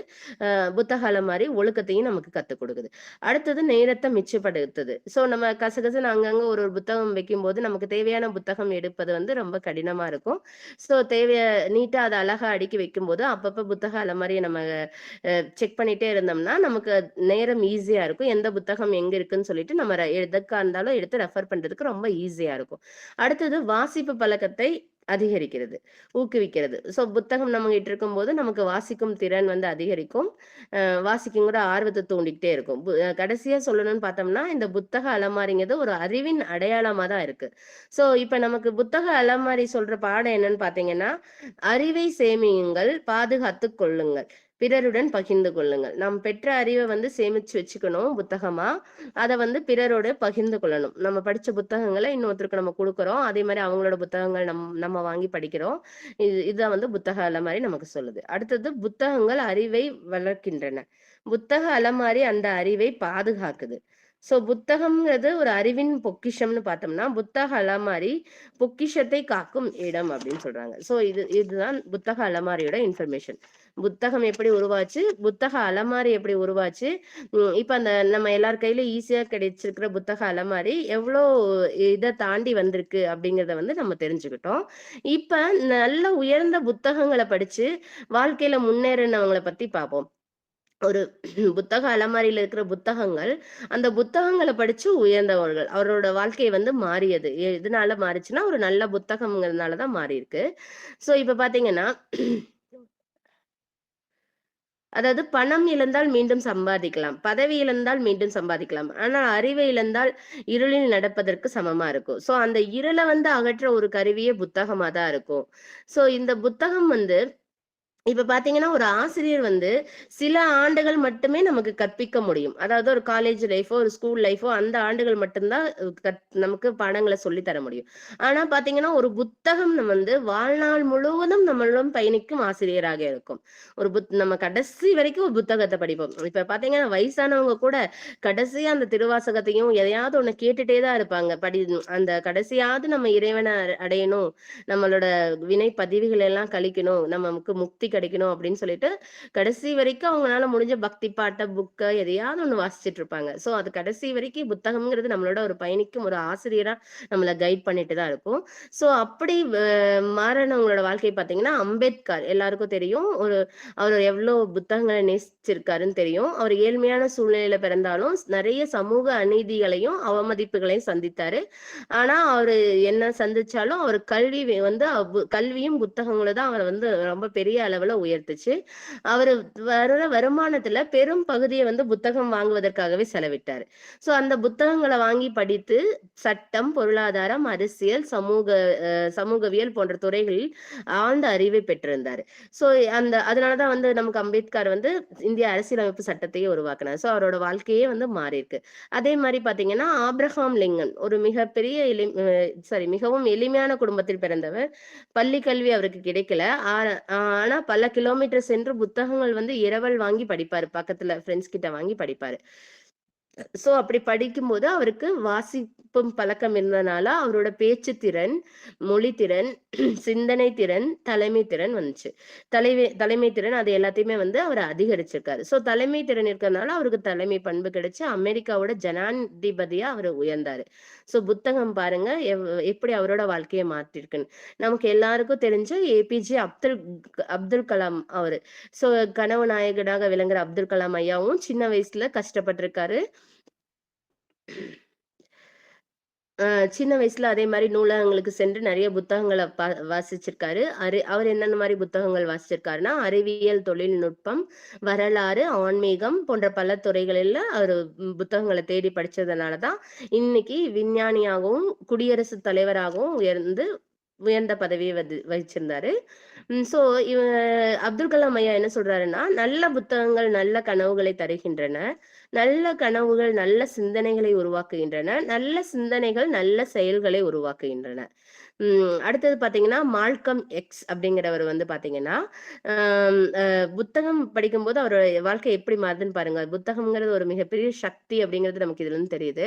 புத்தக அலமாரி ஒழுக்கத்தையும் நமக்கு கத்துக் கொடுக்குது. அடுத்தது நேரத்த மிச்சப்படுத்துது. நம்ம கசகசன்னு அங்கங்க ஒரு ஒரு புத்தகம் வைக்கும்போது, நமக்கு தேவையான புத்தகம் எடுப்பது வந்து ரொம்ப கடினமா இருக்கும். நீட்டா அத அழகா அடுக்கி வைக்கும்போது, அப்பப்ப புத்தக அலமாரிய நம்ம செக் பண்ணிட்டே இருந்தோம்னா, நமக்கு நேரம் ஈஸியா இருக்கும். எந்த புத்தகம் எங்க இருக்குன்னு சொல்லிட்டு நம்ம எதுக்கா இருந்தாலும் எடுத்து ரெஃபர் பண்றதுக்கு ரொம்ப ஈஸியா இருக்கும். அடுத்தது வாசிப்பு பழக்கத்தை அதிகரிக்கிறது, ஊக்குவிக்கிறது. புத்தகம் நம்மகிட்ட இருக்கும்போது நமக்கு வாசிக்கும் திறன் வந்து அதிகரிக்கும். வாசிக்குங்கிற ஆர்வத்த தூண்டிக்கிட்டே இருக்கும். கடைசியா சொல்லணும்னு பார்த்தோம்னா, இந்த புத்தக அலமாரிங்கிறது ஒரு அறிவின் அடையாளமா தான் இருக்கு. இப்ப நமக்கு புத்தக அலமாரி சொல்ற பாடம் என்னன்னு பார்த்தீங்கன்னா, அறிவை சேமியுங்கள், பாதுகாத்துக் கொள்ளுங்கள். பிறருடன் பகிர்ந்து கொள்ளுங்கள். நாம் பெற்ற அறிவ வந்து சேமிச்சு வச்சுக்கணும் புத்தகமா. அத வந்து பிறரோட பகிர்ந்து கொள்ளணும். நம்ம படிச்ச புத்தகங்கள இன்னொருத்தருக்கு நம்ம குடுக்குறோம். அதே மாரி அவங்களோட புத்தகங்கள் நம்ம வாங்கி படிக்கிறோம். இதுதான் வந்து புத்தக அலமாரி நமக்கு சொல்லுது. அடுத்தது புத்தகங்கள் அறிவை வளர்க்கின்றன. புத்தக அலமாரி அந்த அறிவை பாதுகாக்குது. புத்தகம்ங்கிறது ஒரு அறிவின் பொக்கிஷம்னு பார்த்தோம்னா, புத்தக அலமாரி பொக்கிஷத்தை காக்கும் இடம் அப்படின்னு சொல்றாங்க. இதுதான் புத்தக அலமாரியோட இன்ஃபர்மேஷன். புத்தகம் எப்படி உருவாச்சு? புத்தக அலமாரி எப்படி உருவாச்சு? இப்ப அந்த நம்ம எல்லார் கையிலும் ஈஸியா கிடைச்சிருக்கிற புத்தக அலமாரி எவ்ளோ இத தாண்டி வந்திருக்கு அப்படிங்கிறத வந்து நம்ம தெரிஞ்சுக்கிட்டோம். இப்ப நல்ல உயர்ந்த புத்தகங்கள படிச்சு வாழ்க்கையில முன்னேறினவங்கள பத்தி பார்ப்போம். ஒரு புத்தக அலமாரியில இருக்கிற புத்தகங்கள், அந்த புத்தகங்கள படிச்சு உயர்ந்தவர்கள். அவரோட வாழ்க்கை வந்து மாறியது. எதனால மாறுச்சுன்னா, ஒரு நல்ல புத்தகம்ங்கிறதுனால தான் மாறியிருக்கு. ஸோ இப்ப பார்த்தீங்கன்னா, அதாவது பணம் இழந்தால் மீண்டும் சம்பாதிக்கலாம். பதவி இழந்தால் மீண்டும் சம்பாதிக்கலாம். ஆனா அறிவை இழந்தால் இருளில் நடப்பதற்கு சமமா இருக்கும். ஸோ அந்த இருள வந்து அகற்ற ஒரு கருவியே புத்தகமா தான் இருக்கும். ஸோ இந்த புத்தகம் வந்து இப்ப பாத்தீங்கன்னா, ஒரு ஆசிரியர் வந்து சில ஆண்டுகள் மட்டுமே நமக்கு கற்பிக்க முடியும். அதாவது ஒரு காலேஜ் லைஃபோ, ஒரு ஸ்கூல் லைஃபோ அந்த ஆண்டுகள் மட்டும் தான் நமக்கு பாடங்கள சொல்லி தர முடியும். ஆனா பாத்தீங்கன்னா, ஒரு புத்தகம் வந்து வாழ்நாள் முழுவதும் நம்மளுடன் பயணிக்கும் ஆசிரியராக இருக்கும். நம்ம கடைசி வரைக்கும் ஒரு புத்தகத்த படிப்போம். இப்ப பாத்தீங்கன்னா, வயசானவங்க கூட கடைசியா அந்த திருவாசகத்தையும் எதையாவது ஒண்ணு கேட்டுட்டே தான் இருப்பாங்க. அந்த கடைசியாவது நம்ம இறைவன அடையணும். நம்மளோட வினை பதிவுகள் எல்லாம் கழிக்கணும். நமக்கு முக்தி கிடைக்கணும் அப்படின்னு சொல்லிட்டு, கடைசி வரைக்கும் அவங்களால முடிஞ்ச பக்தி பாட்ட, புக்க எதையாவது ஒண்ணு வாசிச்சுட்டு இருப்பாங்க. சோ அது கடைசி வரைக்கும் புத்தகம்ங்கிறது நம்மளோட ஒரு பயணிக்கும் ஒரு ஆசிரியரா நம்மள கைட் பண்ணிட்டு தான் இருக்கும். சோ அப்படி மாறுனவங்களோட வாழ்க்கை பார்த்தீங்கன்னா, அம்பேத்கர் எல்லாருக்கும் தெரியும். அவர் எவ்ளோ புத்தகங்கள நேசிச்சிருக்காருன்னு தெரியும். அவர் ஏழ்மையான சூழ்நிலையில பிறந்தாலும், நெறைய சமூக அநீதிகளையும், அவமதிப்புகளையும் சந்தித்தாரு. ஆனா, அவரு என்ன சந்திச்சாலும், அவர் கல்வி வந்து கல்வியும் புத்தகங்களும் தான் அவர வந்து ரொம்ப பெரிய அளவுல உயர்த்துச்சு. அவரு வர்ற வருமானத்துல பெரும் பகுதிய வந்து புத்தகம் வாங்குவதற்காகவே செலவிட்டாரு. சோ அந்த புத்தகங்கள வாங்கி படித்து, சட்டம், பொருளாதாரம், அரசியல், சமூகவியல் போன்ற துறைகளில் ஆழ்ந்த அறிவை பெற்றிருந்தாரு. சோ அதனால தான் வந்து நமக்கு அம்பேத்கர் வந்து இந்திய அரசியலமைப்பு சட்டத்தையே உருவாக்குனார். சோ அவரோட வாழ்க்கையே வந்து மாறியிருக்கு. அதே மாரி பார்த்தீங்கன்னா, ஆப்ரஹாம் லிங்கன் ஒரு மிகப்பெரிய மிகவும் எளிமையான குடும்பத்தில் பிறந்தவர். பள்ளி கல்வி அவருக்கு கிடைக்கல. ஆனா பல கிலோமீட்டர் சென்று புத்தகங்கள் வந்து இரவல் வாங்கி படிப்பாரு. பக்கத்துல ஃப்ரெண்ட்ஸ் கிட்ட வாங்கி படிப்பாரு. சோ அப்படி படிக்கும்போது அவருக்கு வாசிப்பும் பழக்கம் இருந்தனால, அவரோட பேச்சு திறன், மொழி திறன், சிந்தனை திறன், தலைமை திறன் வந்துச்சு. தலைமை திறன் அது எல்லாத்தையுமே வந்து அவர் அதிகரிச்சிருக்காரு. சோ தலைமை திறன் இருக்கறனால அவருக்கு தலைமை பண்பு கிடைச்சு, அமெரிக்காவோட ஜனாதிபதியா அவரு உயர்ந்தாரு. சோ புத்தகம் பாருங்க எப்படி அவரோட வாழ்க்கைய மாத்திருக்குன்னு. நமக்கு எல்லாருக்கும் தெரிஞ்ச ஏபிஜே அப்துல் கலாம் அவரு. சோ கனவு நாயகனாக விளங்குற அப்துல் கலாம் ஐயாவும் சின்ன வயசுல கஷ்டப்பட்டிருக்காரு. அ சின்ன வயசுல அதே மாரி நூலகங்களுக்கு சென்று நெறைய புத்தகங்கள வாசிச்சிருக்காரு. அவர் என்னென்ன மாரி புத்தகங்கள் வாசிச்சிருக்காருன்னா, அறிவியல், தொழில்நுட்பம், வரலாறு, ஆன்மீகம் போன்ற பல துறைகளில அவரு புத்தகங்கள தேடி படிச்சதுனால தான், இன்னைக்கு விஞ்ஞானியாகவும், குடியரசுத் தலைவராகவும் உயர்ந்த பதவிய வகிச்சிருந்தாரு. சோ அப்துல் கலாம் ஐயா என்ன சொல்றாருன்னா, நல்ல புத்தகங்கள் நல்ல கனவுகளை தருகின்றன. நல்ல கனவுகள் நல்ல சிந்தனைகளை உருவாக்குகின்றன. நல்ல சிந்தனைகள் நல்ல செயல்களை உருவாக்குகின்றன. அடுத்தது பார்த்தீங்கன்னா, மால்கம் எக்ஸ் அப்படிங்கிறவர் வந்து பார்த்தீங்கன்னா, அம் அ புத்தகம் படிக்கும்போது அவருடைய வாழ்க்கை எப்படி மாறுதுன்னு பாருங்க. புத்தகம்ங்கிறது ஒரு மிகப்பெரிய சக்தி அப்படிங்கிறது நமக்கு இதுலருந்து தெரியுது.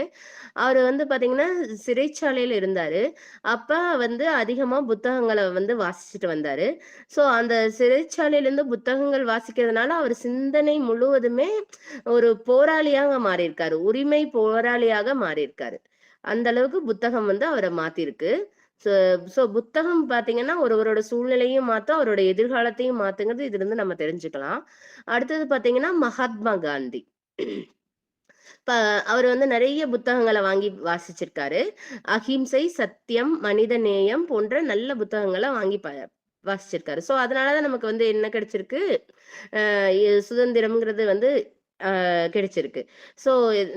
அவரு வந்து பார்த்தீங்கன்னா, சிறைச்சாலையில இருந்தாரு. அப்ப வந்து அதிகமா புத்தகங்கள வந்து வாசிச்சுட்டு வந்தாரு. சோ அந்த சிறைச்சாலையிலிருந்து புத்தகங்கள் வாசிக்கிறதுனால, அவர் சிந்தனை முழுவதுமே ஒரு போராளியாக மாறியிருக்காரு. உரிமை போராளியாக மாறியிருக்காரு. அந்த அளவுக்கு புத்தகம் வந்து அவர மாத்திருக்கு. சோ சோ புத்தகம் பார்த்தீங்கன்னா, ஒருவரோட சூழ்நிலையும் மாத்தும், அவரோட எதிர்காலத்தையும் மாத்துங்கிறது இதிலிருந்து நம்ம தெரிஞ்சுக்கலாம். அடுத்தது பார்த்தீங்கன்னா, மகாத்மா காந்தி. இப்ப அவரு வந்து நெறைய புத்தகங்கள வாங்கி வாசிச்சிருக்காரு. அஹிம்சை, சத்தியம், மனிதநேயம் போன்ற நல்ல புத்தகங்கள வாங்கி வாசிச்சிருக்காரு. சோ அதனால தான் நமக்கு வந்து என்ன கிடைச்சிருக்கு, சுதந்திரம்ங்கிறது வந்து கிடைச்சிருக்கு. ஸோ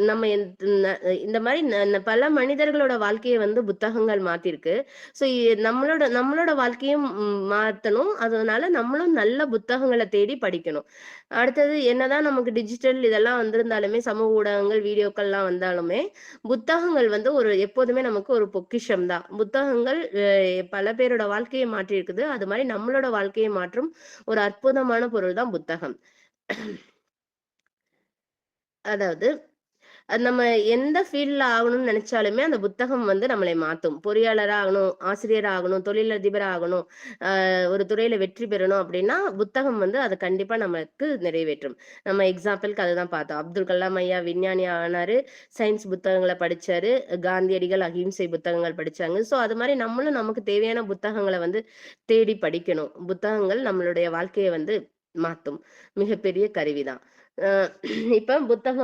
நம்ம இந்த மாரி பல மனிதர்களோட வாழ்க்கைய வந்து புத்தகங்கள் மாத்திருக்கு. ஸோ நம்மளோட நம்மளோட வாழ்க்கையும் மாத்தணும். அதனால நம்மளும் நல்ல புத்தகங்கள தேடி படிக்கணும். அடுத்தது என்னதான் நமக்கு டிஜிட்டல் இதெல்லாம் வந்திருந்தாலுமே, சமூக ஊடகங்கள், வீடியோக்கள்லாம் வந்தாலுமே, புத்தகங்கள் வந்து எப்போதுமே நமக்கு ஒரு பொக்கிஷம் தான். புத்தகங்கள் பல பேரோட வாழ்க்கைய மாற்றியிருக்குது. அது மாரி நம்மளோட வாழ்க்கைய மாற்றும் ஒரு அற்புதமான பொருள் தான் புத்தகம். அதாவது நம்ம எந்த ஃபீல்ட்ல ஆகணும்னு நெனச்சாலுமே, அந்த புத்தகம் வந்து நம்மளை மாத்தும். பொறியாளரா ஆகணும், ஆசிரியரா ஆகணும், தொழிலதிபரா ஆகணும், ஒரு துறையில வெற்றி பெறணும் அப்டின்னா, புத்தகம் வந்து அத கண்டிப்பா நமக்கு நிறைவேற்றும். நம்ம எக்ஸாம்பிள்க்கு அதுதான் பார்த்தோம். அப்துல் கலாம் ஐயா விஞ்ஞானி ஆனாரு. சயின்ஸ் புத்தகங்கள படிச்சாரு. காந்தியடிகள் அகிம்சை புத்தகங்கள் படிச்சாங்க. ஸோ அது மாரி நம்மளும் நமக்கு தேவையான புத்தகங்கள வந்து தேடி படிக்கணும். புத்தகங்கள் நம்மளுடைய வாழ்க்கைய வந்து மாத்தும். மிகப்பெரிய கருவிதான். இப்ப புத்தக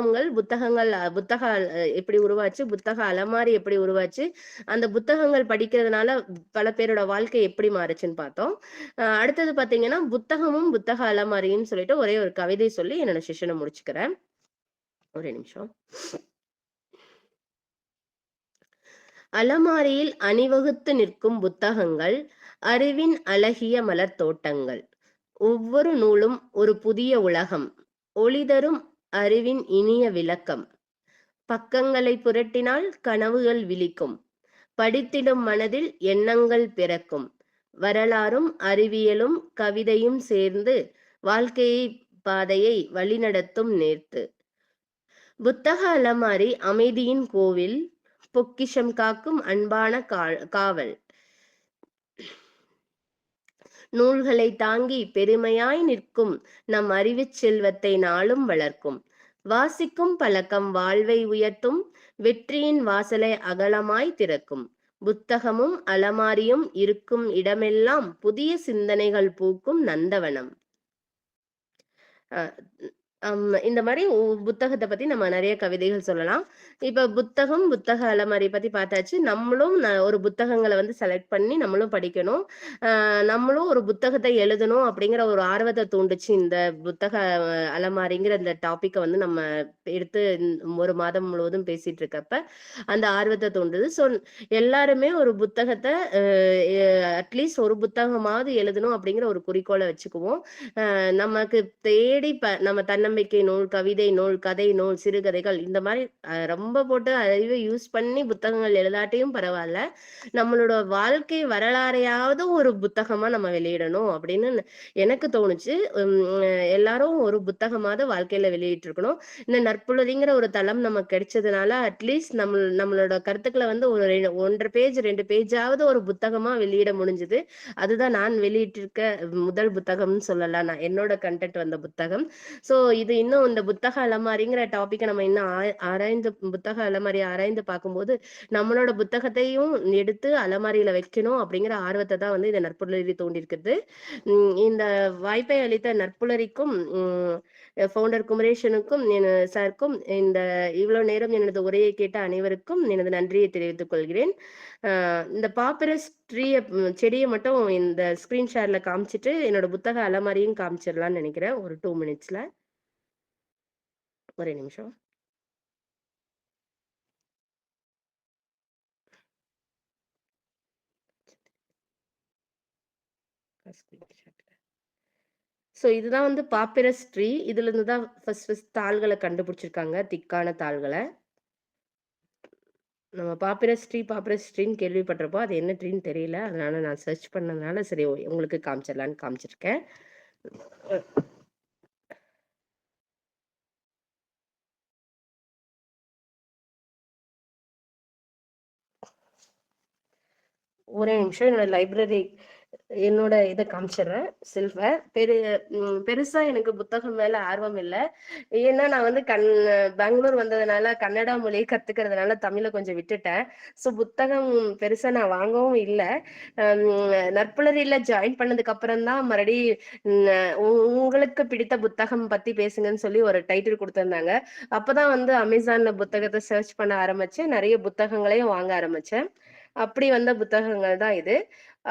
எப்படி உருவாச்சு, புத்தக அலமாரி எப்படி உருவாச்சு, அந்த புத்தகங்கள் படிக்கிறதுனால பல பேரோட வாழ்க்கை எப்படி மாறுச்சுன்னு பார்த்தோம். அடுத்தது பார்த்தீங்கன்னா, புத்தகமும் புத்தக அலமாரின்னு சொல்லிட்டு ஒரே ஒரு கவிதை சொல்லி என்னோட செஷன முடிச்சுக்கிறேன். ஒரே நிமிஷம். அலமாரியில் அணிவகுத்து நிற்கும் புத்தகங்கள் அறிவின் அழகிய மலர் தோட்டங்கள். ஒவ்வொரு நூலும் ஒரு புதிய உலகம். ஒளிதரும் அறிவின் இனிய விளக்கம். பக்கங்களை புரட்டினால் கனவுகள் விழிக்கும். படித்திடும் மனதில் எண்ணங்கள் பிறக்கும். வரலாறும் அறிவியலும் கவிதையும் சேர்ந்து வாழ்க்கையை பாதையை வழிநடத்தும் நேர்த்து. புத்தக அலமாரி அமைதியின் கோவில். பொக்கிஷம் காக்கும் அன்பான காவல். நூல்களை தாங்கி பெருமையாய் நிற்கும் நம் அறிவுச் செல்வத்தை நாளும் வளர்க்கும். வாசிக்கும் பழக்கம் வாழ்வை உயர்த்தும். வெற்றியின் வாசலை அகலமாய் திறக்கும். புத்தகமும் அலமாரியும் இருக்கும் இடமெல்லாம் புதிய சிந்தனைகள் பூக்கும் நந்தவனம். இந்த மாதிரி புத்தகத்தை பத்தி நம்ம நிறைய கவிதைகள் சொல்லலாம். இப்ப புத்தகம், புத்தக அலமாரி பத்தி பார்த்தாச்சு. நம்மளும் ஒரு புத்தகங்களை வந்து செலக்ட் பண்ணி நம்மளும் படிக்கணும். நம்மளும் ஒரு புத்தகத்தை எழுதணும் அப்படிங்கிற ஒரு ஆர்வத்தை தூண்டுச்சு இந்த புத்தக அலமாரிங்கிற இந்த டாபிக்கை வந்து நம்ம எடுத்து ஒரு மாதம் முழுவதும் பேசிட்டு இருக்கப்ப அந்த ஆர்வத்தை தூண்டுது. ஸோ எல்லாருமே ஒரு புத்தகத்தை அட்லீஸ்ட் ஒரு புத்தகமாவது எழுதணும் அப்படிங்கிற ஒரு குறிக்கோளை வச்சுக்குவோம். நமக்கு தேடி நம்ம தன்னம்பிக்கை நூல், கவிதை நூல், கதை நூல், சிறுகதைகள் இந்த மாதிரி ரொம்ப போட்டு அறிவை யூஸ் பண்ணி புத்தகங்கள் எழுதாட்டியும் பரவாயில்ல, நம்மளோட வாழ்க்கை வரலாறையாவது ஒரு புத்தகமா நம்ம வெளியிடணும் அப்படின்னு எனக்கு தோணுச்சு. எல்லாரும் ஒரு புத்தகமாவது வாழ்க்கையில வெளியிட்டு இருக்கணும். இந்த நற்புலரிங்கிற ஒரு தளம் நமக்கு கிடைச்சதுனால அட்லீஸ்ட் நம்மளோட கருத்துக்களை வந்து ஒரு 1.5 பேஜ் 2 பேஜாவது ஒரு புத்தகமா வெளியிட முடிஞ்சது. அதுதான் நான் வெளியிட்டிருக்க முதல் புத்தகம்னு சொல்லலாம். நான் என்னோட கண்டென்ட் வந்த புத்தகம். சோ இது இன்னும் இந்த புத்தக அலமாரிங்கிற டாபிக்கை நம்ம இன்னும் புத்தக அலமாரி ஆராய்ந்து பார்க்கும்போது நம்மளோட புத்தகத்தையும் எடுத்து அலமாரியில வைக்கணும் அப்படிங்கிற ஆர்வத்தை தான் வந்து இந்த நற்புலரி தோண்டிருக்குது. இந்த வாய்ப்பை அளித்த நற்புலரிக்கும் ஃபவுண்டர் குமரேசனுக்கும் சாருக்கும் இவ்வளவு நேரம் எனது உரையை கேட்ட அனைவருக்கும் எனது நன்றியை தெரிவித்துக் கொள்கிறேன். இந்த பாப்பிரஸ் செடியை மட்டும் இந்த ஸ்கிரீன் ஷேர்ல காமிச்சிட்டு என்னோட புத்தக அலமாரியும் காமிச்சிடலாம்னு நினைக்கிறேன் ஒரு 2 மினிட்ஸ்ல. ஒரே நிமிஷம். ஸோ இதுதான் வந்து பாப்பிரஸ் ட்ரீ. இதுல இருந்து தான் ஃபர்ஸ்ட் தாள்களை கண்டுபிடிச்சிருக்காங்க, திக்கான தாள்களை. நம்ம பாப்பிரஸ் ட்ரீன்னு கேள்விப்பட்டிருப்போ, அது என்ன ட்ரீன்னு தெரியல, அதனால நான் சர்ச் பண்ணதுனால சரி உங்களுக்கு காமிச்சிடலான்னு காமிச்சிருக்கேன். ஒரே நிமிஷம் என்னோட இதை காமிச்சிடுறேன். செல்ஃபை பெருசா எனக்கு புத்தகம் மேல ஆர்வம் இல்லை. ஏன்னா நான் வந்து பெங்களூர் வந்ததுனால கன்னடா மொழியை கத்துக்கிறதுனால தமிழை கொஞ்சம் விட்டுட்டேன். ஸோ புத்தகம் பெருசா நான் வாங்கவும் இல்லை. நற்புலரியில ஜாயின் பண்ணதுக்கு அப்புறம் தான் மறுபடி உங்களுக்கு பிடித்த புத்தகம் பத்தி பேசுங்கன்னு சொல்லி ஒரு டைட்டில் கொடுத்திருந்தாங்க. அப்பதான் வந்து அமேசான்ல புத்தகத்தை சர்ச் பண்ண ஆரம்பிச்சேன். நிறைய புத்தகங்களையும் வாங்க ஆரம்பிச்சேன். அப்படி வந்த புத்தகங்கள் தான் இது.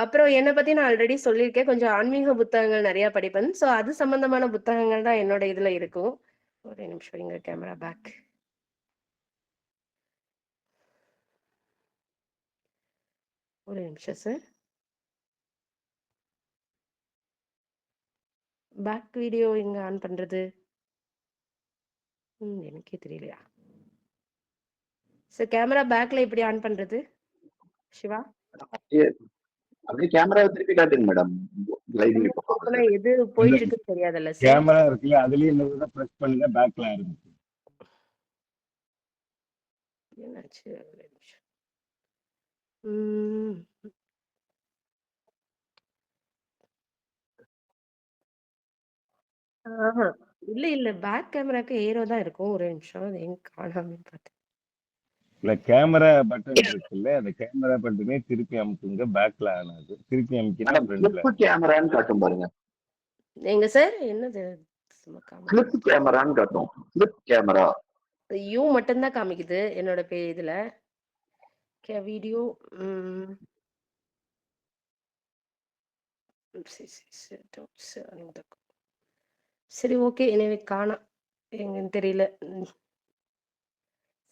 அப்புறம் என்னை பத்தி நான் ஆல்ரெடி சொல்லியிருக்கேன், கொஞ்சம் ஆன்மீக புத்தகங்கள் நிறைய படிப்பேன். ஸோ அது சம்பந்தமான புத்தகங்கள் தான் என்னோட இதுல இருக்கும். ஒரே நிமிஷம், இங்க கேமரா பேக். ஒரே நிமிஷம் சார். பேக் வீடியோ எங்க ஆன் பண்றது? எனக்கே தெரியலையா சார். கேமரா பேக்ல எப்படி ஆன் பண்றது சிவா? அப்படியே கேமரா திருப்பி காட்டுங்க மேடம். எது போயிட்டு இருக்குன்னு தெரியாதுல்ல சார். கேமரா இருக்குல்ல, அதுலயும் இன்னொரு பிரஸ் பண்ணுங்க, பேக்ல ஆரம்பிச்சு. என்னாச்சு? இல்ல பேக் கேமராக்கு ஏரோ தான் இருக்கும். ஒரு நிமிஷம், அது எங்க காணாம பார்த்தேன். இல்ல கேமரா பட்டன் இருக்குல்ல, அந்த கேமரா பட்டனே திருப்பி அமுக்குங்க, பேக்ல ஆனாது. திருப்பி அமுக்கினா ஃப்ரண்ட்ல கேமரான்னு காட்டும் பாருங்க. எங்க சார்? என்னது சும்மா காமிக்குது. கிளிப் கேமரான்னு காட்டும். Clip camera. யூ மட்டும் தான் காமிக்குது என்னோட இதுல. வீடியோ. சரி ஓகே. எனவே காணோம். எங்கன்னு தெரியல.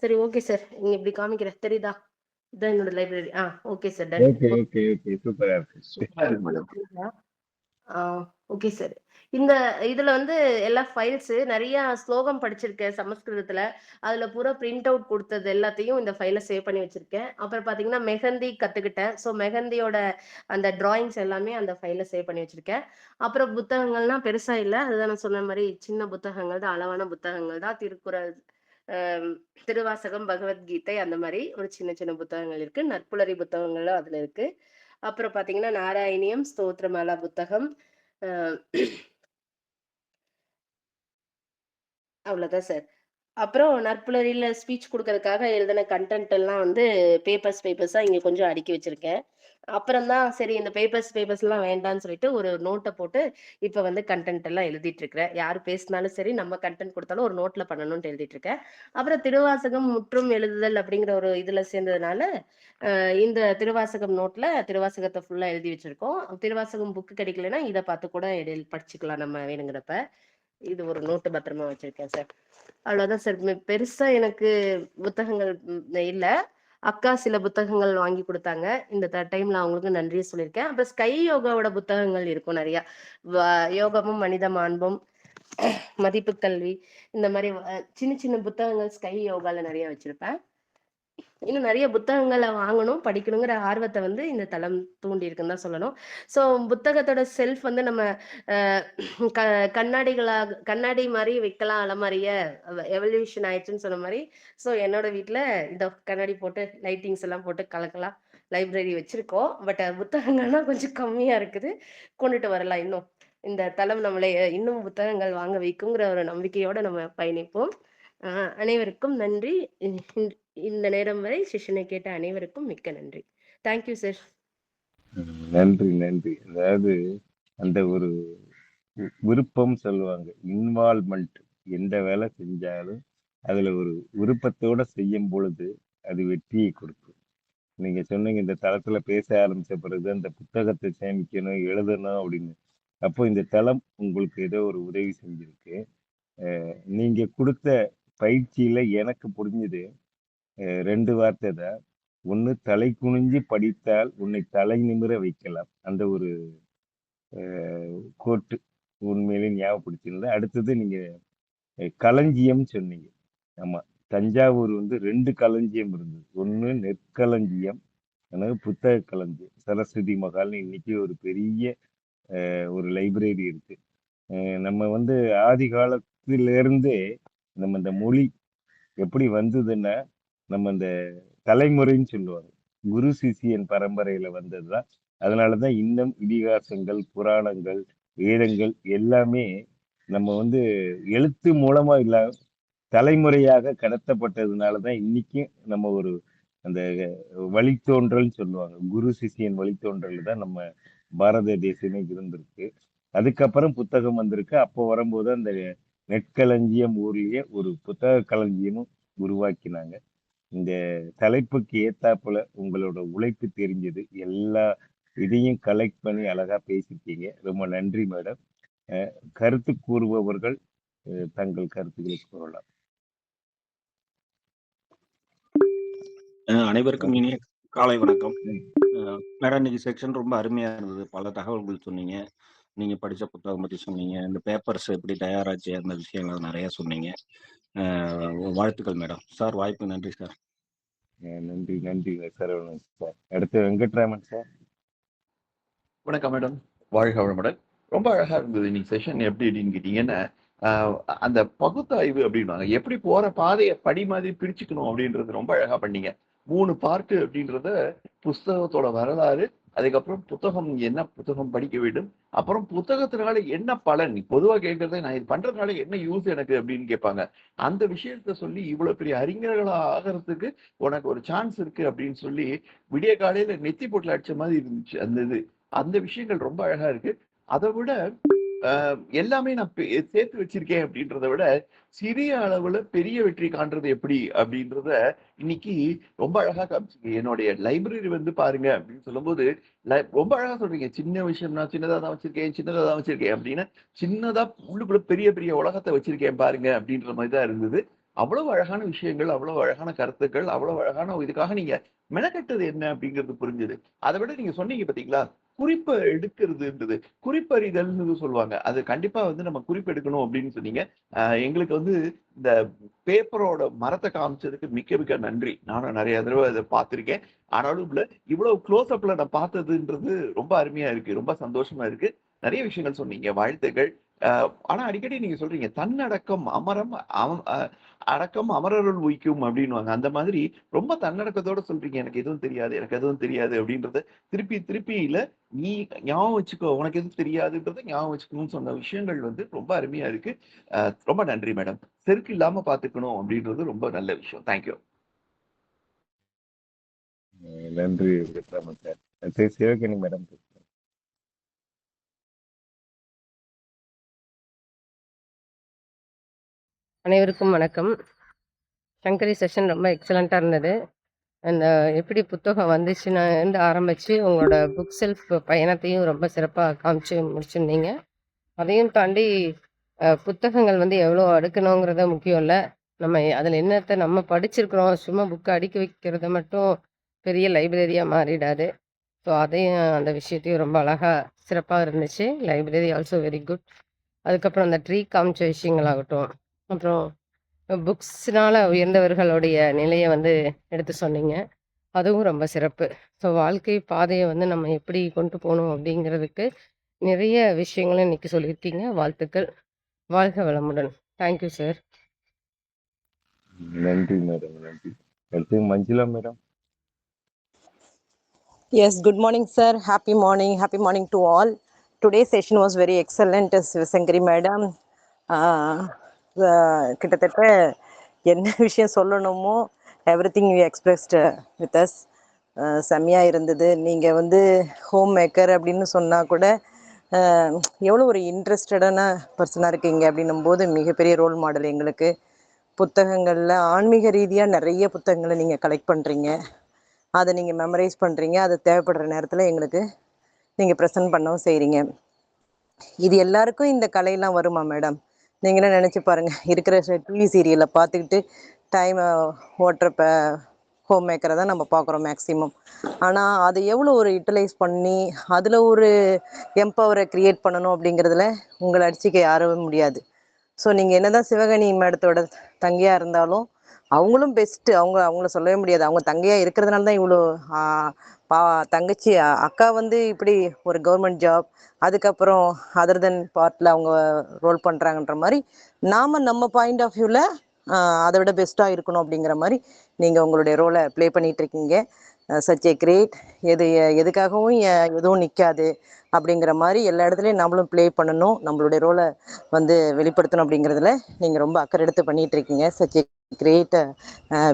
சரி ஓகே சார். நீங்க இப்படி காமிக்கிறேன். தெரியுதா? இதான் என்னோட library. Okay sir. Done. Okay okay okay சூப்பரா இருக்கு. சூப்பரா இருக்கு மேடம். தெரியுதா? Okay sir. இந்த இதுல வந்து எல்லா ஃபைல்ஸ் நிறைய ஸ்லோகம் படிச்சிருக்கேன் சமஸ்கிருதத்துல. அதுல பூரா பிரிண்ட் அவுட் கொடுத்தது எல்லாத்தையும் இந்த ஃபைல சேவ் பண்ணி வச்சிருக்கேன். அப்புறம் பாத்தீங்கன்னா மெஹந்தி கத்துக்கிட்டேன். ஸோ மெஹந்தியோட அந்த டிராயிங்ஸ் எல்லாமே அந்த ஃபைல சேவ் பண்ணி வச்சிருக்கேன். அப்புறம் புத்தகங்கள்லாம் பெருசா இல்ல. அதுதான் நான் சொன்ன மாதிரி சின்ன புத்தகங்கள் தான், அளவான புத்தகங்கள் தான். திருக்குறள், ஆம், திருவாசகம், பகவத்கீதை, அந்த மாதிரி ஒரு சின்ன சின்ன புத்தகங்கள் இருக்கு. நட்புலரி புத்தகங்களும் அதுல இருக்கு. அப்புறம் பாத்தீங்கன்னா நாராயணியம், ஸ்தோத்திரமாலா புத்தகம், அஹ் அவ்வளவுதான் சார். அப்புறம் நற்புலரியில ஸ்பீச் குடுக்கறதுக்காக எழுதின கன்டென்ட் எல்லாம் வந்து பேப்பர்ஸா இங்க கொஞ்சம் அடுக்கி வச்சிருக்கேன். அப்புறம் தான் சரி இந்த பேப்பர்ஸ்லாம் வேண்டான்னு சொல்லிட்டு ஒரு நோட்ட போட்டு இப்ப வந்து கன்டென்ட் எல்லாம் எழுதிட்டு இருக்கிறேன். யாரு பேசினாலும் சரி, நம்ம கன்டென்ட் குடுத்தாலும் ஒரு நோட்ல பண்ணணும்னு எழுதிட்டு இருக்கேன். அப்புறம் திருவாசகம் முற்றும் எழுதுதல் அப்படிங்கிற ஒரு இதுல சேர்ந்ததுனால, இந்த திருவாசகம் நோட்ல திருவாசகத்த ஃபுல்லா எழுதி வச்சிருக்கோம். திருவாசகம் புக் கிடைக்கலன்னா இத பார்த்து கூட படிச்சுக்கலாம் நம்ம வேணுங்கிறப்ப. இது ஒரு நோட்டு பத்திரமா வச்சிருக்கேன் சார். அவ்வளவுதான் சார். பெருசா எனக்கு புத்தகங்கள் இல்ல. அக்கா சில புத்தகங்கள் வாங்கி கொடுத்தாங்க. இந்த டைம்ல அவங்களுக்கு நன்றியை சொல்லியிருக்கேன். அப்புறம் ஸ்கை யோகாவோட புத்தகங்கள் இருக்கும் நிறைய. யோகமும் மனித மாண்பும், மதிப்பு கல்வி, இந்த மாதிரி சின்ன சின்ன புத்தகங்கள் ஸ்கை யோகால நிறைய வச்சிருப்பேன். இன்னும் நிறைய புத்தகங்களை வாங்கணும், படிக்கணுங்கிற ஆர்வத்தை வந்து இந்த தளம் தூண்டி இருக்குன்னு தான் சொல்லணும். ஸோ புத்தகத்தோட செல்ஃப் வந்து நம்ம கண்ணாடி மாதிரி வைக்கலாம், அலமாரிய எவல்யூஷன் ஆயிடுச்சுன்னு சொன்ன மாதிரி. ஸோ என்னோட வீட்டில் இந்த கண்ணாடி போட்டு லைட்டிங்ஸ் எல்லாம் போட்டு கலக்கலாம் லைப்ரரி வச்சிருக்கோம். பட் புத்தகங்கள்லாம் கொஞ்சம் கம்மியா இருக்குது. கொண்டுட்டு வரலாம் இன்னும். இந்த தளம் நம்மளை இன்னும் புத்தகங்கள் வாங்க வைக்குங்கிற ஒரு நம்பிக்கையோட நம்ம பயணிப்போம். அனைவருக்கும் நன்றி. இந்த நேரம் வரை செஷனை கேட்ட அனைவருக்கும் மிக்க நன்றி. Thank you sir. நன்றி நன்றி. அதாவது அந்த ஒரு விருப்பம் சொல்லுவாங்க, இன்வால்மெண்ட். எந்த வேலை செஞ்சாலும் அதுல ஒரு விருப்பத்தோட செய்யும் பொழுது அது வெற்றியை கொடுக்கும். நீங்க சொன்னீங்க இந்த தளத்துல பேச ஆரம்பிச்ச பிறகு அந்த புத்தகத்தை சேமிக்கணும், எழுதணும் அப்படின்னு. அப்போ இந்த தளம் உங்களுக்கு ஏதோ ஒரு உதவி செஞ்சிருக்கு. நீங்க கொடுத்த பயிற்சியில எனக்கு புரிஞ்சது 2 வார்த்தை தான். ஒண்ணு, தலை குனிஞ்சு படித்தால் உன்னை தலை நிமிர வைக்கலாம். அந்த ஒரு கோட்டு உண்மையிலே ஞாபகப்படுத்தியிருந்தேன். அடுத்தது நீங்க களஞ்சியம் சொன்னீங்க. ஆமா, தஞ்சாவூர் வந்து 2 களஞ்சியம் இருந்தது. ஒண்ணு நெற்களஞ்சியம், அதாவது புத்தக களஞ்சியம். சரஸ்வதி மகால்னு இன்னைக்கு ஒரு பெரிய ஒரு லைப்ரரி இருக்கு. நம்ம வந்து ஆதி காலத்திலிருந்தே நம்ம இந்த மொழி எப்படி வந்ததுன்னா, நம்ம இந்த தலைமுறைன்னு சொல்லுவாங்க, குரு சிஷியன் பரம்பரையில வந்ததுதான். அதனாலதான் இன்னும் இதிகாசங்கள், புராணங்கள், வேதங்கள் எல்லாமே நம்ம வந்து எழுத்து மூலமா இல்ல, தலைமுறையாக கடத்தப்பட்டதுனாலதான் இன்னைக்கும் நம்ம ஒரு அந்த வழித்தோன்றல் சொல்லுவாங்க, குரு சிஷியன் வழித்தோன்றல் தான் நம்ம பாரத தேசமே இருந்திருக்கு. அதுக்கப்புறம் புத்தகம் வந்திருக்கு. அப்போ வரும்போது அந்த நெற்களஞ்சியம் ஊர்லயே ஒரு புத்தக களஞ்சியமும் உருவாக்கினாங்க. இந்த தலைப்புக்கு ஏத்தாப்புல உங்களோட உழைப்பு தெரிஞ்சது. எல்லா இதையும் கலெக்ட் பண்ணி அழகா பேசிட்டீங்க. ரொம்ப நன்றி மேடம். கருத்து கூறுபவர்கள் தங்கள் கருத்துக்களை கூறலாம். அனைவருக்கும் இனிய காலை வணக்கம். மேடம், இன்னைக்கு செக்ஷன் ரொம்ப அருமையா இருந்தது. பல தகவல்கள் சொன்னீங்க. நீங்க படிச்ச புத்தகம் பத்தி சொன்னீங்க. இந்த பேப்பர்ஸ் எப்படி தயாராச்சு அந்த விஷயங்கள் நிறைய சொன்னீங்க. வாழ்த்துக்கள் மேடம். சார், வாய்ப்பு நன்றி சார். நன்றி நன்றி சரவணன் சார். அடுத்து வெங்கட்ராமன் சார். வணக்கம் மேடம். வாழ்க வளமுடன். ரொம்ப அழகா இருந்தது இன்னைக்கு செஷன். எப்படின்னு கேட்டீங்கன்னா, அந்த பகுத்தாய்வு அப்படின்வாங்க, எப்படி போற பாதையை படி மாதிரி பிரிச்சுக்கணும் அப்படின்றது ரொம்ப அழகா பண்ணீங்க. 3 பார்ட்டு அப்படின்றத, புஸ்தகத்தோட வரலாறு, அதுக்கப்புறம் புத்தகம் என்ன புத்தகம் படிக்க வேண்டும், அப்புறம் புத்தகத்தினால என்ன பலன். பொதுவா கேட்கறத, நான் இது பண்றதுனால என்ன யூஸ் எனக்கு அப்படின்னு கேட்பாங்க. அந்த விஷயத்த சொல்லி இவ்வளவு பெரிய அறிஞர்களா ஆகிறதுக்கு உனக்கு ஒரு சான்ஸ் இருக்கு அப்படின்னு சொல்லி விடிய காலையில நெத்தி போட்டுல அடிச்ச மாதிரி இருந்துச்சு அந்த இது. அந்த விஷயங்கள் ரொம்ப அழகா இருக்கு. அதை விட எல்லாமே நான் சேர்த்து வச்சிருக்கேன் அப்படின்றத விட சிறிய அளவுல பெரிய வெற்றி காண்றது எப்படி அப்படின்றத இன்னைக்கு ரொம்ப அழகா காமிச்சிங்க. என்னுடைய லைப்ரரி வந்து பாருங்க அப்படின்னு சொல்லும்போது ரொம்ப அழகா சொல்றீங்க. சின்ன விஷயம் நான் சின்னதா தான் வச்சிருக்கேன், சின்னதா தான் வச்சிருக்கேன் அப்படின்னு சின்னதா உள்ளுக்குள்ள பெரிய பெரிய உலகத்தை வச்சிருக்கேன் பாருங்க அப்படின்ற மாதிரி தான் இருந்தது. அவ்வளவு அழகான விஷயங்கள், அவ்வளவு அழகான கருத்துக்கள், அவ்வளவு அழகான இதுக்காக நீங்க மெனக்கெட்டது என்ன அப்படிங்கிறது புரிஞ்சுது. அதை விட நீங்க சொன்னீங்க பாத்தீங்களா, குறிப்பை எடுக்கிறதுன்றது, குறிப்பறிதல்னு சொல்லுவாங்க. அது கண்டிப்பா வந்து நம்ம குறிப்பு எடுக்கணும் அப்படின்னு சொன்னீங்க. எங்களுக்கு வந்து இந்த பேப்பரோட மரத்தை காமிச்சதுக்கு மிக்க மிக்க நன்றி. நானும் நிறைய தடவை அதை பார்த்திருக்கேன். ஆனாலும் இவ்வளவு க்ளோஸ் அப்ல நான் பார்த்ததுன்றது ரொம்ப அருமையா இருக்கு. ரொம்ப சந்தோஷமா இருக்கு. நிறைய விஷயங்கள் சொன்னீங்க. வாழ்த்துக்கள். ஆனா அடிக்கடி நீங்க சொல்றீங்க தன்னடக்கம் அமரம் அடக்கம் அமரருள் உய்க்கும் அப்படின்னுவாங்க. அந்த மாதிரி ரொம்ப தன்னடக்கத்தோட சொல்றீங்க. எனக்கு எதுவும் தெரியாது, எனக்கு எதுவும் தெரியாது அப்படின்றத திருப்பி திருப்பி இல்ல, நீ ஞாபகம் வச்சுக்கோ, உனக்கு எதுவும் தெரியாதுன்றத ஞாபகம் வச்சுக்கணும்னு சொன்ன விஷயங்கள் வந்து ரொம்ப அருமையா இருக்கு. ரொம்ப நன்றி மேடம். செருக்கு இல்லாம பாத்துக்கணும் அப்படின்றது ரொம்ப நல்ல விஷயம். தேங்க்யூ. நன்றி விக்ரமன் சார். சிவகணி மேடம். அனைவருக்கும் வணக்கம். சங்கரி செஷன் ரொம்ப எக்ஸலண்ட்டாக இருந்தது. அந்த எப்படி புத்தகம் வந்துச்சுன்னு ஆரம்பித்து உங்களோட புக் செல்ஃப் பயணத்தையும் ரொம்ப சிறப்பாக காமிச்சு முடிச்சிருந்தீங்க. அதையும் தாண்டி புத்தகங்கள் வந்து எவ்வளோ அடுக்கணுங்கிறத முக்கியம் இல்லை, நம்ம அதில் என்னத்தை நம்ம படிச்சிருக்கிறோம், சும்மா புக்கை அடுக்கி வைக்கிறத மட்டும் பெரிய லைப்ரரியாக மாறிடாது. ஸோ அதையும் அந்த விஷயத்தையும் ரொம்ப அழகாக சிறப்பாக இருந்துச்சு. Library also very good. அதுக்கப்புறம் அந்த ட்ரீ காமிச்ச விஷயங்களாகட்டும், அப்புறம் புக்ஸ்னால உயர்ந்தவர்களுடைய நிலையை வந்து எடுத்து சொன்னீங்க. அதுவும் ரொம்ப சிறப்பு. ஸோ வாழ்க்கை பாதையை வந்து நம்ம எப்படி கொண்டு போகணும் அப்படிங்கிறதுக்கு நிறைய விஷயங்களும் இன்னைக்கு சொல்லியிருக்கீங்க. வாழ்த்துக்கள். வாழ்க வளமுடன். Thank you sir. நன்றி மேடம். நன்றி. அடுத்து Manjula madam. Yes, good morning, sir. Happy morning. Happy morning to all. Today's session was very excellent, Sangari madam. கிட்டத்தட்ட என்ன விஷயம் சொல்லணுமோ everything you expressed with us. செம்மையாக இருந்தது. நீங்கள் வந்து ஹோம் மேக்கர் அப்படின்னு சொன்னால் கூட எவ்வளோ ஒரு இன்ட்ரெஸ்டடான பர்சனாக இருக்கீங்க அப்படின்னும் போது மிகப்பெரிய ரோல் மாடல் எங்களுக்கு. புத்தகங்களில் ஆன்மீக ரீதியாக நிறைய புத்தகங்களை நீங்கள் கலெக்ட் பண்ணுறீங்க, அதை நீங்கள் மெமரைஸ் பண்ணுறீங்க, அது தேவைப்படுற நேரத்தில் எங்களுக்கு நீங்கள் ப்ரெசென்ட் பண்ணவும் செய்கிறீங்க. இது எல்லாருக்கும் இந்த கலையெல்லாம் வருமா மேடம்? நீங்களே நினச்சி பாருங்கள். இருக்கிற டிவி சீரியலை பார்த்துக்கிட்டு டைமை ஓட்டுறப்ப ஹோம் மேக்கரை தான் நம்ம பார்க்குறோம் மேக்ஸிமம். ஆனால் அதை எவ்வளோ ஒரு யூட்டிலைஸ் பண்ணி அதில் ஒரு எம்பவரை க்ரியேட் பண்ணணும் அப்படிங்கிறதுல உங்களை அடிச்சிக்க யாரும் முடியாது. ஸோ நீங்கள் என்னதான் சிவகணி மேடத்தோட தங்கையாக இருந்தாலும் அவங்களும் பெஸ்ட்டு. அவங்கள சொல்லவே முடியாது. அவங்க தங்கையாக இருக்கிறதுனால தான் இவ்வளோ தங்கச்சி அக்கா வந்து இப்படி ஒரு கவர்மெண்ட் ஜாப், அதுக்கப்புறம் அதர் தென் பார்ட்டில் அவங்க ரோல் பண்ணுறாங்கன்ற மாதிரி நாம் நம்ம பாயிண்ட் ஆஃப் வியூவில் அதை விட பெஸ்ட்டாக இருக்கணும் அப்படிங்கிற மாதிரி நீங்கள் உங்களுடைய ரோலை ப்ளே பண்ணிகிட்ருக்கீங்க. Such a great. எதுக்காகவும் எதுவும் நிற்காது அப்படிங்கிற மாதிரி எல்லா இடத்துலையும் நம்மளும் ப்ளே பண்ணணும், நம்மளுடைய ரோலை வந்து வெளிப்படுத்தணும் அப்படிங்கிறதுல நீங்கள் ரொம்ப அக்கறை எடுத்து பண்ணிகிட்ருக்கீங்க. Such a great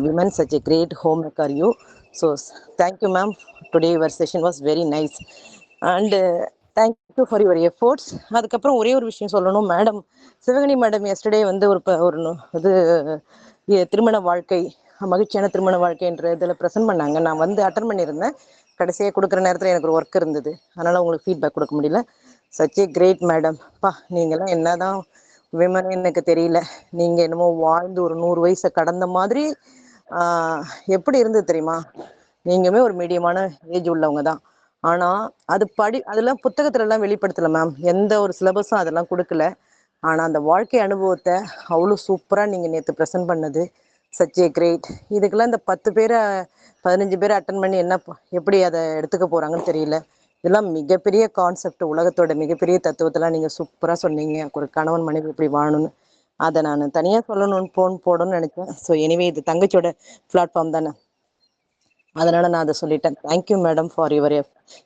women, such a great home maker you. So thank you ma'am. Today your session was very nice and thank you for your efforts. அதுக்கப்புறம் ஒரே ஒரு விஷயம் சொல்லணும் மேடம். சிவகணி மேடம் எஸ்டர்டே வந்து ஒரு இது திருமண வாழ்க்கை, மகிழ்ச்சியான திருமண வாழ்க்கைன்ற இதில் ப்ரெசென்ட் பண்ணாங்க. நான் வந்து அட்டன் பண்ணியிருந்தேன். கடைசியாக கொடுக்குற நேரத்தில் எனக்கு ஒரு ஒர்க் இருந்தது, அதனால் உங்களுக்கு ஃபீட்பேக் கொடுக்க முடியல. Such a great madam. நீங்களாம் என்ன தான் விமன் எனக்கு தெரியல, நீங்கள் என்னமோ வாழ்ந்து ஒரு 100 வயசை கடந்த மாதிரி எப்படி இருந்தது தெரியுமா? நீங்களுமே ஒரு மீடியமான ஏஜ் உள்ளவங்க தான். ஆனால் அதெல்லாம் புத்தகத்துலலாம் வெளிப்படுத்தலை மேம். எந்த ஒரு சிலபஸும் அதெல்லாம் கொடுக்கல. ஆனால் அந்த வாழ்க்கை அனுபவத்தை அவ்வளோ சூப்பராக நீங்கள் நேற்று ப்ரெசென்ட் பண்ணது சச் ஏ கிரேட். இதுக்கெல்லாம் இந்த 10 பேரை 15 பேரை அட்டன் பண்ணி எப்படி அதை எடுத்துக்க போகிறாங்கன்னு தெரியல. இதெல்லாம் மிகப்பெரிய கான்செப்ட், உலகத்தோட மிகப்பெரிய தத்துவத்தெல்லாம் நீங்கள் சூப்பராக சொன்னீங்க. ஒரு கணவன் மனைவி எப்படி வாழணும்னு அதை நான் தனியாக சொல்லணும்னு போடணும்னு நினைச்சேன். ஸோ எனிவே இது தங்கச்சியோட பிளாட்ஃபார்ம் தானே, அதனால் நான் அதை சொல்லிட்டேன். Thank you madam for your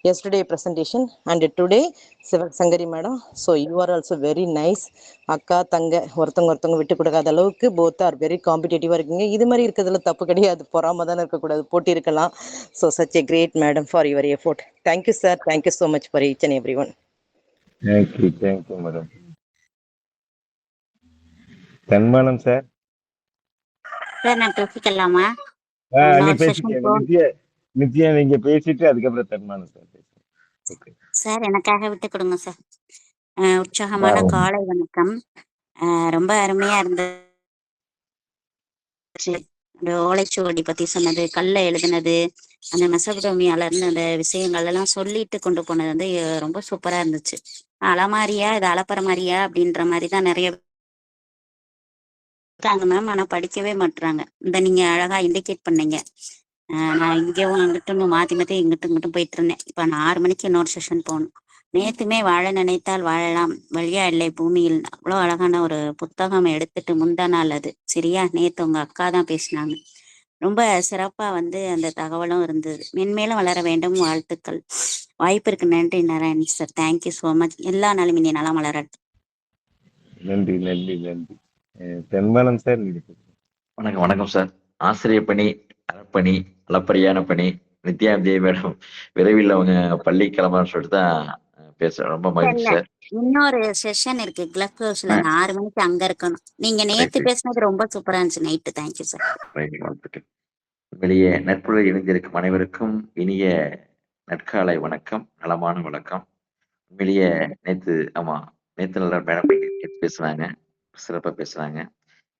yesterday presentation and today Sankari madam. So you are also very nice. அக்கா தங்க ஒருத்தவங்க விட்டு கொடுக்காத அளவுக்கு போத் ஆர் வெரி காம்படிட்டிவாக இருக்கீங்க. இது மாதிரி இருக்கிறதுல தப்பு கிடையாது, பொறாம தானே இருக்கக்கூடாது, போட்டி இருக்கலாம். So such a great madam for your effort. Thank you sir. Thank you so much for each and every one. Thank you madam. தன்மானம் சார். சார் நான் பேசிக்கலாமா? நீ இன்னொரு செஷன் பேசிக்க நித்யா நீங்க பேசிட்டு அதுக்கப்புறம் தன்மானம் சார் பேசுங்க. ஓகே. சார் எனக்காக விட்டு கொடுங்க சார். உற்சாகமான காலை வணக்கம். ரொம்ப அருமையா இருந்துச்சு. இந்த ஓலைச்சுவடி பத்தி சொன்னது, கல்ல எழுதுனது, அந்த மெசபடோமியால இருந்து அந்த விஷயங்கள் எல்லாம் சொல்லிட்டு கொண்டு போனது வந்து ரொம்ப சூப்பரா இருந்துச்சு. அலமாரியா இது அலப்பற மாதிரியா அப்படின்ற மாதிரி தான் நிறைய இருக்காங்க மேம். ஆனா படிக்கவே மாட்டுறாங்க. இந்த நீங்க அழகா இண்டிகேட் பண்ணீங்க. நான் இங்கேயும் அங்கிட்டும் மாத்தி மாத்தி இங்கிட்டும் இங்கிட்டும் போயிட்டு இருந்தேன். இப்ப நான் 6 மணிக்கு இன்னொரு செஷன் போகணும். நேத்துமே வாழ நினைத்தால் வாழலாம், வழியா இல்லை பூமியில், அவ்வளோ அழகான ஒரு புத்தகம் எடுத்துட்டு முந்தா நாள் அது சரியா. நேத்து உங்க அக்கா தான் பேசினாங்க. ரொம்ப சிறப்பா வந்து அந்த தகவலும் இருந்தது. மென்மேலும் வளர வேண்டும், வாழ்த்துக்கள். வாய்ப்பிற்கு நன்றி Narayan sir. Thank you so much. எல்லா நாளும் இனி நல்லா வளரட்டும். நன்றி நன்றி நன்றி. தன்மானம் சார் நீங்க பேசுங்க. வணக்கம் சார். ஆசிரியர் பணி, அறப்பணி, அளப்பரியான பணி. நித்யா தேவி மேடம் விரைவில் அவங்க பள்ளி கிளம்புறன்னு சொல்லிட்டு தான் பேசுறேன். ரொம்ப மகிழ்ச்சி சார். இன்னொரு செஷன் இருக்கு கிளப் ஹவுஸ்ல, நான் 6 மணிக்கு அங்க இருக்கணும். நீங்க நேத்து பேசுனது ரொம்ப சூப்பரா இருந்துச்சு நைட்டு. Thank you sir. வாழ்த்துக்கள். உண்மையிலேயே நட்புடன் இணைந்திருக்கும் அனைவருக்கும் இனிய நற்காலை வணக்கம், நலமான வணக்கம். உண்மையிலேயே நேத்து நல்ல மேடம் பேசுனாங்க, சிறப்பா பேசுனாங்க.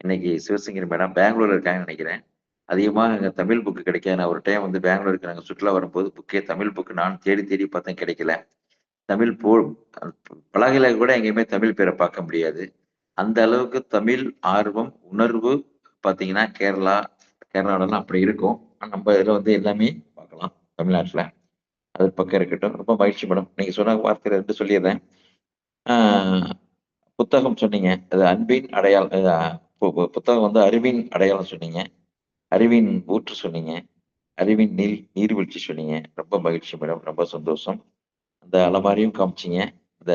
இன்னைக்கு சிவசங்கரி மேடம் பெங்களூர்ல இருக்காங்கன்னு நினைக்கிறேன். அதிகமாக அங்கே தமிழ் புக்கு கிடைக்காது. நான் ஒரு டைம் வந்து பெங்களூருக்கு நாங்கள் சுற்றுலா வரும்போது தமிழ் புக்கு நான் தேடி பார்த்தேன், கிடைக்கல. தமிழ் பலகையில கூட எங்கேயுமே தமிழ் பேரை பார்க்க முடியாது. அந்த அளவுக்கு தமிழ் ஆர்வம், உணர்வு பார்த்தீங்கன்னா கேரளாவிலாம் அப்படி இருக்கும். நம்ம இதில் வந்து எல்லாமே பார்க்கலாம் தமிழ்நாட்டில். அது பக்கம் இருக்கட்டும். ரொம்ப மகிழ்ச்சி மேடம். நீங்க சொன்ன வார்த்தை 2 சொல்லிடுறேன். புத்தகம் சொன்னீங்க, அது அன்பின் அடையாளம். புத்தகம் வந்து அறிவின் அடையாளம் சொன்னீங்க, அறிவின் ஊற்று சொன்னீங்க, அறிவின் நீர்வீழ்ச்சி சொன்னீங்க. ரொம்ப மகிழ்ச்சி மேடம், ரொம்ப சந்தோஷம். அந்த அலமாரியும் காமிச்சிங்க. இந்த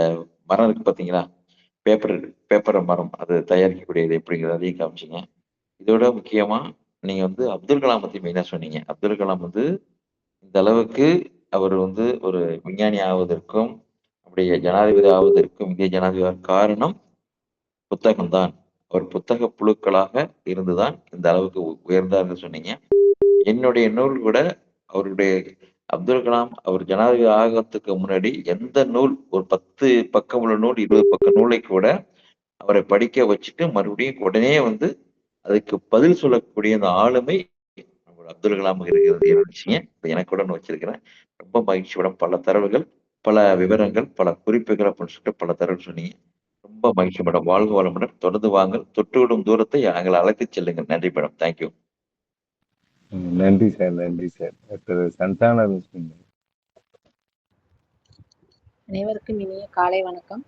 மரம் இருக்கு பார்த்தீங்களா, பேப்பர் மரம், அது தயாரிக்கக்கூடியது எப்படிங்கிறது அதையும் காமிச்சிங்க. இதோட முக்கியமா நீங்க வந்து அப்துல் கலாம் பத்தி மெயினா சொன்னீங்க. அப்துல் கலாம் வந்து இந்த அளவுக்கு அவர் வந்து ஒரு விஞ்ஞானி ஆவதற்கும், அப்படியே ஜனாதிபதி ஆவதற்கும், இந்திய ஜனாதிபதி காரணம் புத்தகம்தான். அவர் புத்தக புழுக்களாக இருந்துதான் இந்த அளவுக்கு உயர்ந்தார்னு சொன்னீங்க. என்னுடைய நூல் கூட அவருடைய அப்துல் கலாம் அவர் ஜனாதிபதி ஆகத்துக்கு முன்னாடி எந்த நூல், ஒரு 10 பக்கம் உள்ள நூல், 20 பக்க நூலை கூட அவரை படிக்க வச்சுட்டு மறுபடியும் உடனே வந்து அதுக்கு பதில் சொல்லக்கூடிய அந்த ஆளுமை அப்துல் கலாம் இருக்கிறது இருந்துச்சுங்க. எனக்கு கூட வச்சிருக்கிறேன். ரொம்ப மகிழ்ச்சியுடன் பல தரவுகள், பல விவரங்கள், பல குறிப்புகள் அப்படின்னு சொல்லிட்டு பல தரவுகள் சொன்னீங்க. ரொம்ப மகிழ்ச்சி மேடம். வாழ்க வளமுடன். தொடர்ந்து வாங்கள். தொட்டுவிடும் தூரத்தை நாங்கள் அழைத்து செல்லுங்கள். நன்றி மேடம். தேங்க்யூ. நன்றி சார், நன்றி சார். சந்தான அனைவருக்கும் இனிய காலை வணக்கம்.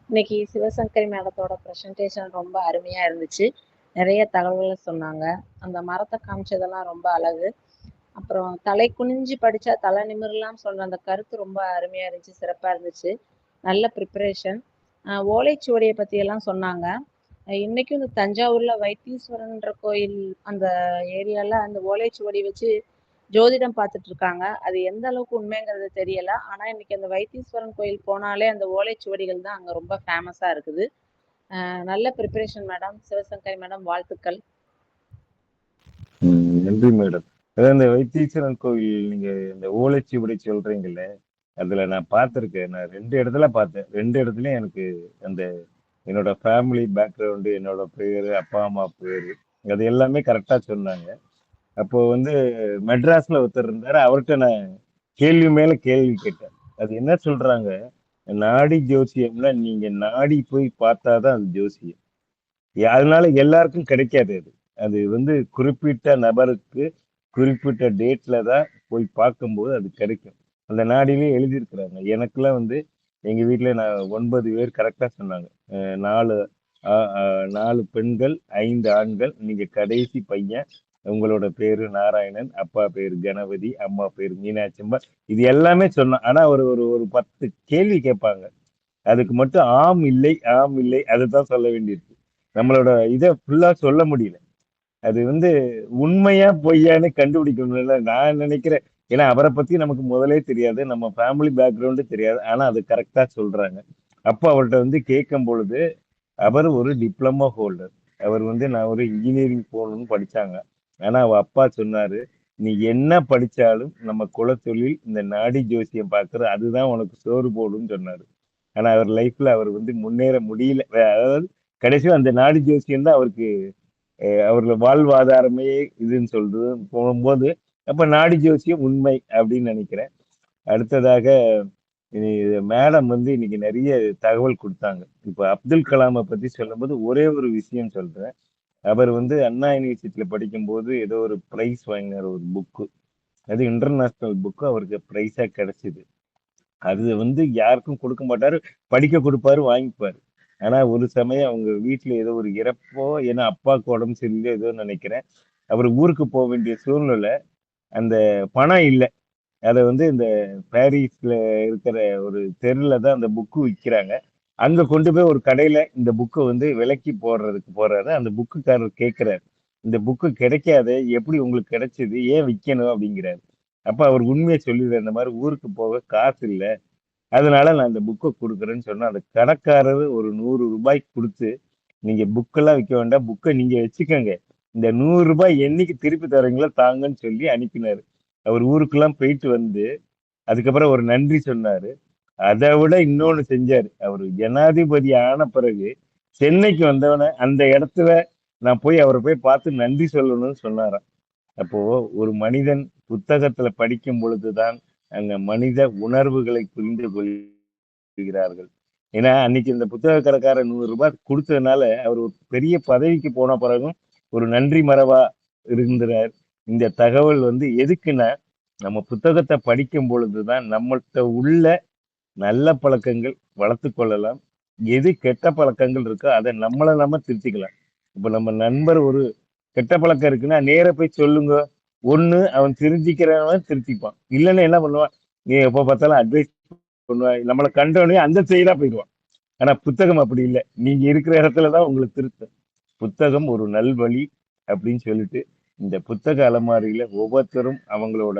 இன்னைக்கு சிவசங்கரி மேடத்தோட ப்ரெசன்டேஷன் ரொம்ப அருமையா இருந்துச்சு. நிறைய தகவல்களை சொன்னாங்க. அந்த மரத்தை காமிச்சதெல்லாம் ரொம்ப அழகு. அப்புறம் தலை குனிஞ்சு படிச்சா தலை நிமிரலாம் சொல்ற அந்த கருத்து ரொம்ப அருமையா இருந்துச்சு, சிறப்பா இருந்துச்சு. நல்ல ப்ரிப்பரேஷன். ஓலைச்சுவடியை பத்தி எல்லாம் சொன்னாங்க. இன்னைக்கும் இந்த தஞ்சாவூர்ல வைத்தீஸ்வரன்ற கோயில் அந்த ஏரியால அந்த ஓலைச்சுவடி வச்சு ஜோதிடம் பார்த்துட்டு இருக்காங்க. அது எந்த அளவுக்கு உண்மைங்கிறது தெரியல. ஆனா இன்னைக்கு அந்த வைத்தீஸ்வரன் கோயில் போனாலே அந்த ஓலைச்சுவடிகள் தான் அங்க ரொம்ப ஃபேமஸா இருக்குது. நல்ல ப்ரிப்பரேஷன் மேடம். சிவசங்கரி மேடம், வாழ்த்துக்கள். நன்றி மேடம். அதாவது இந்த வைத்தீஸ்வரன் கோயில் நீங்க இந்த ஓலைச்சுவடி சொல்றீங்கல்ல, அதுல நான் பார்த்திருக்கேன். நான் 2 இடத்துல பார்த்தேன். 2 இடத்துலயும் எனக்கு அந்த என்னோட ஃபேமிலி பேக்ரவுண்டு, என்னோட பேரு, அப்பா அம்மா பேரு, அது எல்லாமே கரெக்டா சொன்னாங்க. அப்போ வந்து மெட்ராஸ்ல ஒருத்தர் இருந்தாரு. அவர்கிட்ட நான் கேள்வி மேல கேள்வி கேட்டேன். அது என்ன சொல்றாங்க, நாடி ஜோசியம்னா நீங்க நாடி போய் பார்த்தாதான் அது ஜோசியம். அதனால எல்லாருக்கும் கிடைக்காது. அது அது வந்து குறிப்பிட்ட நபருக்கு குறிப்பிட்ட டேட்ல தான் போய் பார்க்கும்போது அது கிடைக்கும். அந்த நாடிலே எழுதியிருக்கிறாங்க. எனக்கெல்லாம் வந்து எங்க வீட்டுல நான் 9 பேர் கரெக்டா சொன்னாங்க. 4 பெண்கள், 5 ஆண்கள், நீங்க கடைசி பையன். உங்களோட பேரு நாராயணன், அப்பா பேரு கணபதி, அம்மா பேரு மீனாட்சியம்மா. இது எல்லாமே சொன்னான். ஆனா ஒரு ஒரு ஒரு 10 கேள்வி கேட்பாங்க. அதுக்கு மட்டும் ஆம் இல்லை, ஆம் இல்லை, அதுதான் சொல்ல வேண்டியிருக்கு. நம்மளோட இதை ஃபுல்லா சொல்ல முடியல. அது வந்து உண்மையா பொய்யான்னு கண்டுபிடிக்கணும்ல நான் நினைக்கிறேன். ஏன்னா அவரை பத்தி நமக்கு முதலே தெரியாது, நம்ம ஃபேமிலி பேக்ரவுண்டு தெரியாது. ஆனா அது கரெக்டா சொல்றாங்க. அப்போ அவர்கிட்ட வந்து கேட்கும் பொழுது அவர் ஒரு டிப்ளமோ ஹோல்டர். அவர் வந்து நான் ஒரு இன்ஜினியரிங் போகணும்னு படிச்சாங்க. ஆனா அவ அப்பா சொன்னாரு, நீ என்ன படிச்சாலும் நம்ம குலத்தொழில் இந்த நாடி ஜோசியம் பார்க்கறது அதுதான் உனக்கு சோறு போடும்னு சொன்னாரு. ஆனா அவர் லைஃப்ல அவர் வந்து முன்னேற முடியல. அதாவது கடைசியா அந்த நாடி ஜோசியம் தான் அவருக்கு அவர்கள் வாழ்வாதாரமே இதுன்னு சொல்றது போகும்போது அப்ப நாடி ஜோசியம் உண்மை அப்படின்னு நினைக்கிறேன். அடுத்ததாக மேடம் வந்து இன்னைக்கு நிறைய தகவல் கொடுத்தாங்க. இப்ப அப்துல் கலாமை பத்தி சொல்லும்போது ஒரே ஒரு விஷயம் சொல்றேன். அவர் வந்து அண்ணா யூனிவர்சிட்டியில படிக்கும்போது ஏதோ ஒரு பிரைஸ் வாங்கினார் ஒரு புக்கு. அது இன்டர்நேஷனல் புக்கு அவருக்கு பிரைஸா கிடைச்சது. அது வந்து யாருக்கும் கொடுக்க மாட்டாரு. படிக்க கொடுப்பாரு, வாங்கிப்பாரு. ஆனா ஒரு சமயம் அவங்க வீட்டுல ஏதோ ஒரு இறப்போ ஏன்னா அப்பாவுக்கு உடம்பு சரியில்லை ஏதோ நினைக்கிறேன். அவர் ஊருக்கு போக வேண்டிய சூழ்நிலை. அந்த பணம் இல்லை. அதை வந்து இந்த பாரிஸ்ல இருக்கிற ஒரு தெருல தான் அந்த புக்கு விற்கிறாங்க. அங்க கொண்டு போய் ஒரு கடையில இந்த புக்கை வந்து விலைக்கு போடுறதுக்கு போறாரு. அந்த புக்குக்காரர் கேட்கிறாரு, இந்த புக்கு கிடைக்காத எப்படி உங்களுக்கு கிடைச்சது, ஏன் விற்கணும் அப்படிங்கிறாரு. அப்ப அவர் உண்மையை சொல்லிடுறாரு, இந்த மாதிரி ஊருக்கு போக காசு இல்லை, அதனால நான் இந்த புக்கை கொடுக்குறேன்னு சொன்னா அந்த கடைக்காரர் ஒரு 100 ரூபாய் கொடுத்து, நீங்க புக்கெல்லாம் விற்க வேண்டாம், புக்கை நீங்க வச்சுக்கோங்க, இந்த 100 ரூபாய் என்னைக்கு திருப்பி தரீங்களோ தாங்கன்னு சொல்லி அனுப்பினாரு. அவர் ஊருக்கெல்லாம் போயிட்டு வந்து அதுக்கப்புறம் ஒரு நன்றி சொன்னாரு. அதை விட இன்னொன்னு செஞ்சாரு. அவர் ஜனாதிபதி ஆன பிறகு சென்னைக்கு வந்தவன அந்த இடத்துல நான் போய் அவரை போய் பார்த்து நன்றி சொல்லணும்னு சொன்னாராம். அப்போ ஒரு மனிதன் புத்தகத்துல படிக்கும் பொழுதுதான் அங்க மனித உணர்வுகளை புரிந்து கொள்கிறார்கள். ஏன்னா அன்னைக்கு இந்த புத்தக கடைக்காரர் 100 ரூபாய் கொடுத்ததுனால அவர் ஒரு பெரிய பதவிக்கு போன பிறகும் ஒரு நன்றி மறவா இருந்தார். இந்த தகவல் வந்து எதுக்குன்னா நம்ம புத்தகத்தை படிக்கும் பொழுதுதான் நம்மள்கிட்ட உள்ள நல்ல பழக்கங்கள் வளர்த்து கொள்ளலாம். எது கெட்ட பழக்கங்கள் இருக்கோ அதை நம்மளை நம்ம திருத்திக்கலாம். இப்ப நம்ம நண்பர் ஒரு கெட்ட பழக்கம் இருக்குன்னா நேர போய் சொல்லுங்க. ஒண்ணு அவன் திருத்திக்கிறவன் திருத்திப்பான், இல்லைன்னா என்ன பண்ணுவான், நீ எப்ப பார்த்தாலும் அட்வைஸ் பண்ணுவான், நம்மளை கண்டவனே அந்த சைடா போயிடுவான். ஆனா புத்தகம் அப்படி இல்லை, நீங்க இருக்கிற இடத்துலதான் உங்களுக்கு திருத்த. புத்தகம் ஒரு நல்வழி அப்படின்னு சொல்லிட்டு இந்த புத்தக அலமாரியில ஒவ்வொருத்தரும் அவங்களோட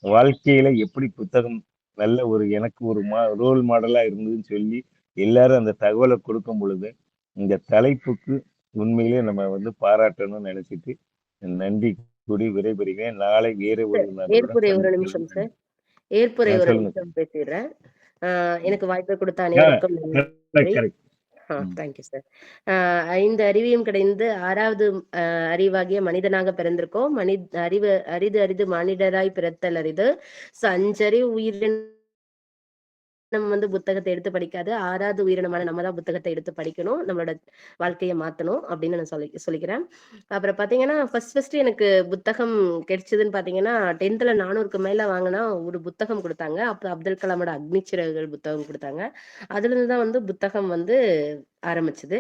வாழ்க்கையில எப்படி புத்தகம் நல்ல ஒரு எனக்கு ஒரு ரோல் மாடலா இருந்ததுன்னு சொல்லி எல்லாரும் அந்த தகவலை கொடுக்கும் பொழுது இந்த தலைப்புக்கு உண்மையிலே நம்ம வந்து பாராட்டணும்னு நினைச்சிட்டு நன்றி கூறி விடைபெறுகிறேன். நாளை வேற ஒரு நபருடன் ஏற்புரை ஒரு நிமிஷம் சந்திக்கிறேன். சார். ஏற்புரை ஒரு சொல்லுங்க. நிமிஷம் பேசிடுறேன். எனக்கு வாய்ப்பு கொடுத்த அனைவருக்கும் நன்றி. கரெக்ட். Thank you sir. 5 அறிவியும் கிடைந்து 6வது அறிவாகிய மனிதனாக பிறந்திருக்கோம். அறிவு அரிது அரிது மானிடராய் பிறத்தல் அரிது. ஸோ 5 அறிவு உயிரினம் வந்து புத்தகத்தை எடுத்து படிக்காது. 6வது உயிரினமான நம்ம தான் புத்தகத்தை எடுத்து படிக்கணும், நம்மளோட வாழ்க்கையை மாத்தணும் அப்படின்னு நான் சொல்லிக்கிறேன். அப்புறம் பாத்தீங்கன்னா ஃபர்ஸ்ட் எனக்கு புத்தகம் கிடைச்சதுன்னு பாத்தீங்கன்னா 10th 400க்கு மேல வாங்கினா ஒரு புத்தகம் கொடுத்தாங்க. அப்ப அப்துல் கலாமோட அக்னிச்சிறகுகள் புத்தகம் கொடுத்தாங்க. அதுல இருந்து தான் வந்து புத்தகம் வந்து ஆரம்பிச்சது.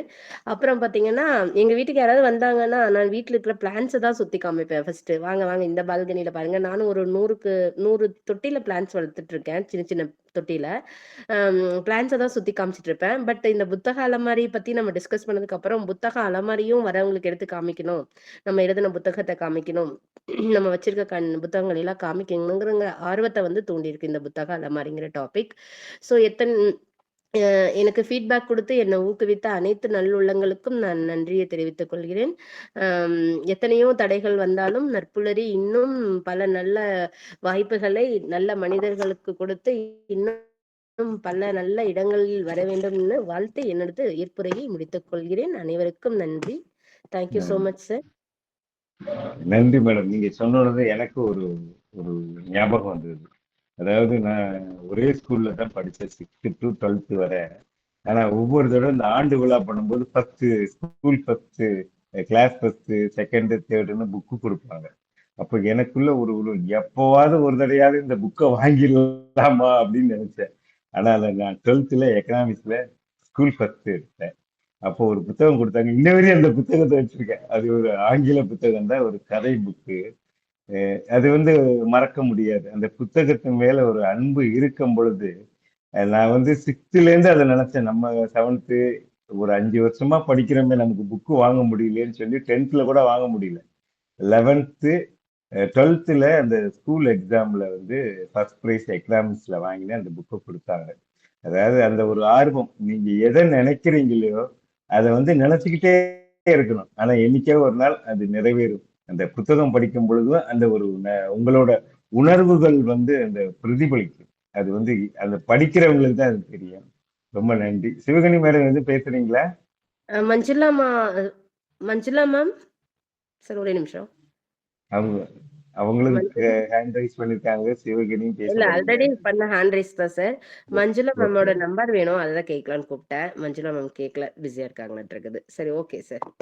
அப்புறம் பாத்தீங்கன்னா எங்க வீட்டுக்கு யாராவது வந்தாங்கன்னா நான் வீட்டுல இருக்கிற பிளான்ஸை தான் சுத்தி காமிப்பேன். ஃபர்ஸ்ட் வாங்க வாங்க இந்த பால்கனியில பாருங்க, நானும் ஒரு 100 தொட்டில பிளான்ஸ் வளர்த்துட்டு இருக்கேன், சின்ன சின்ன தொட்டில. பிளான்ஸை தான் சுத்தி காமிச்சிட்டு இருப்பேன். பட் இந்த புத்தக அலமாரி பத்தி நம்ம டிஸ்கஸ் பண்ணதுக்கு அப்புறம் புத்தக அலமாரியும் வரவங்களுக்கு எடுத்து காமிக்கணும், நம்ம எழுதின புத்தகத்தை காமிக்கணும், நம்ம வச்சிருக்க புத்தகங்கள் எல்லாம் காமிக்கணுங்கிற ஆர்வத்தை வந்து தூண்டியிருக்கு இந்த புத்தக அலமாரிங்கிற டாபிக். ஸோ எனக்கு ஃபீட்பேக் கொடுத்து என்னை ஊக்குவித்த அனைத்து நல்லுள்ளங்களுக்கும் நான் நன்றியை தெரிவித்துக் கொள்கிறேன். எத்தனையோ தடைகள் வந்தாலும் நற்புலரி இன்னும் பல நல்ல வாய்ப்புகளை நல்ல மனிதர்களுக்கு கொடுத்து இன்னும் பல நல்ல இடங்களில் வர வேண்டும்னு வாழ்த்து என்னோட ஏற்புரையை முடித்துக் கொள்கிறேன். அனைவருக்கும் நன்றி. Thank you so much sir. நன்றி மேடம். நீங்க சொன்னது எனக்கு ஒரு ஒரு ஞாபகம் வந்தது. அதாவது நான் ஒரே ஸ்கூல்ல தான் படித்தேன் 6th to 12th வரை. ஆனா ஒவ்வொரு தடவை இந்த ஆண்டு விழா பண்ணும்போது school first, class first, second, தேர்டுன்னு புக்கு கொடுப்பாங்க. அப்ப எனக்குள்ள ஒரு ஒரு எப்பவாவது ஒரு தடையாவது இந்த புக்கை வாங்கிடலாமா அப்படின்னு நினைச்சேன். ஆனா அதை நான் 12th எக்கனாமிக்ஸ்ல ஸ்கூல் ஃபர்ஸ்ட் எடுத்தேன். அப்போ ஒரு புத்தகம் கொடுத்தாங்க, இன்ன வரையும் அந்த புத்தகத்தை வச்சிருக்கேன். அது ஒரு ஆங்கில புத்தகம் தான், ஒரு கதை புக்கு. அது வந்து மறக்க முடியாது. அந்த புத்தகத்தின் மேல ஒரு அன்பு இருக்கும் பொழுது நான் வந்து 6th இருந்து அதை நினைச்சேன், நம்ம 7th ஒரு 5 வருஷமா படிக்கிறோமே நமக்கு புக்கு வாங்க முடியலன்னு சொல்லி 10th கூட வாங்க முடியல. 11th 12th அந்த ஸ்கூல் எக்ஸாம்ல வந்து ஃபர்ஸ்ட் ப்ரைஸ் எக்கனாமிக்ஸ்ல வாங்கினேன். அந்த புக்கை கொடுத்தாங்க. அதாவது அந்த ஒரு ஆர்வம், நீங்க எதை நினைக்கிறீங்களோ அதை வந்து நினைச்சுக்கிட்டே இருக்கணும். ஆனா என்னைக்கோ ஒரு நாள் அது நிறைவேறும். அந்த புத்தகம் படிக்கும் பொழுதும் அந்த ஒரு உங்களோட உணர்வுகள் வந்து அந்த பிரதிபலிக்கும். அது வந்து அந்த படிக்கிறவங்களுக்கு தான் அது தெரியும். ரொம்ப நன்றி. சிவகனி மேடம் வந்து பேசுறீங்களா? மஞ்சுளா மேம் சார், ஒரே நிமிஷம். அவங்க அவங்களுக்கு ஹேண்ட் ரைஸ் பண்ணிருக்காங்க. சிவகனியும் பேச இல்ல, வரீங்க. ஆல்ரெடி பண்ண ஹேண்ட் ரைஸ் தான் சார். மஞ்சுளா ஓகே. மேமோட நம்பர் வேணும், அதுதான் கேட்கலான்னு கூப்பிட்டேன். மஞ்சுளா மேம் கேட்கல, பிஸியா இருக்காங்கன்னு இருக்குது. சரி, ஓகே சார்.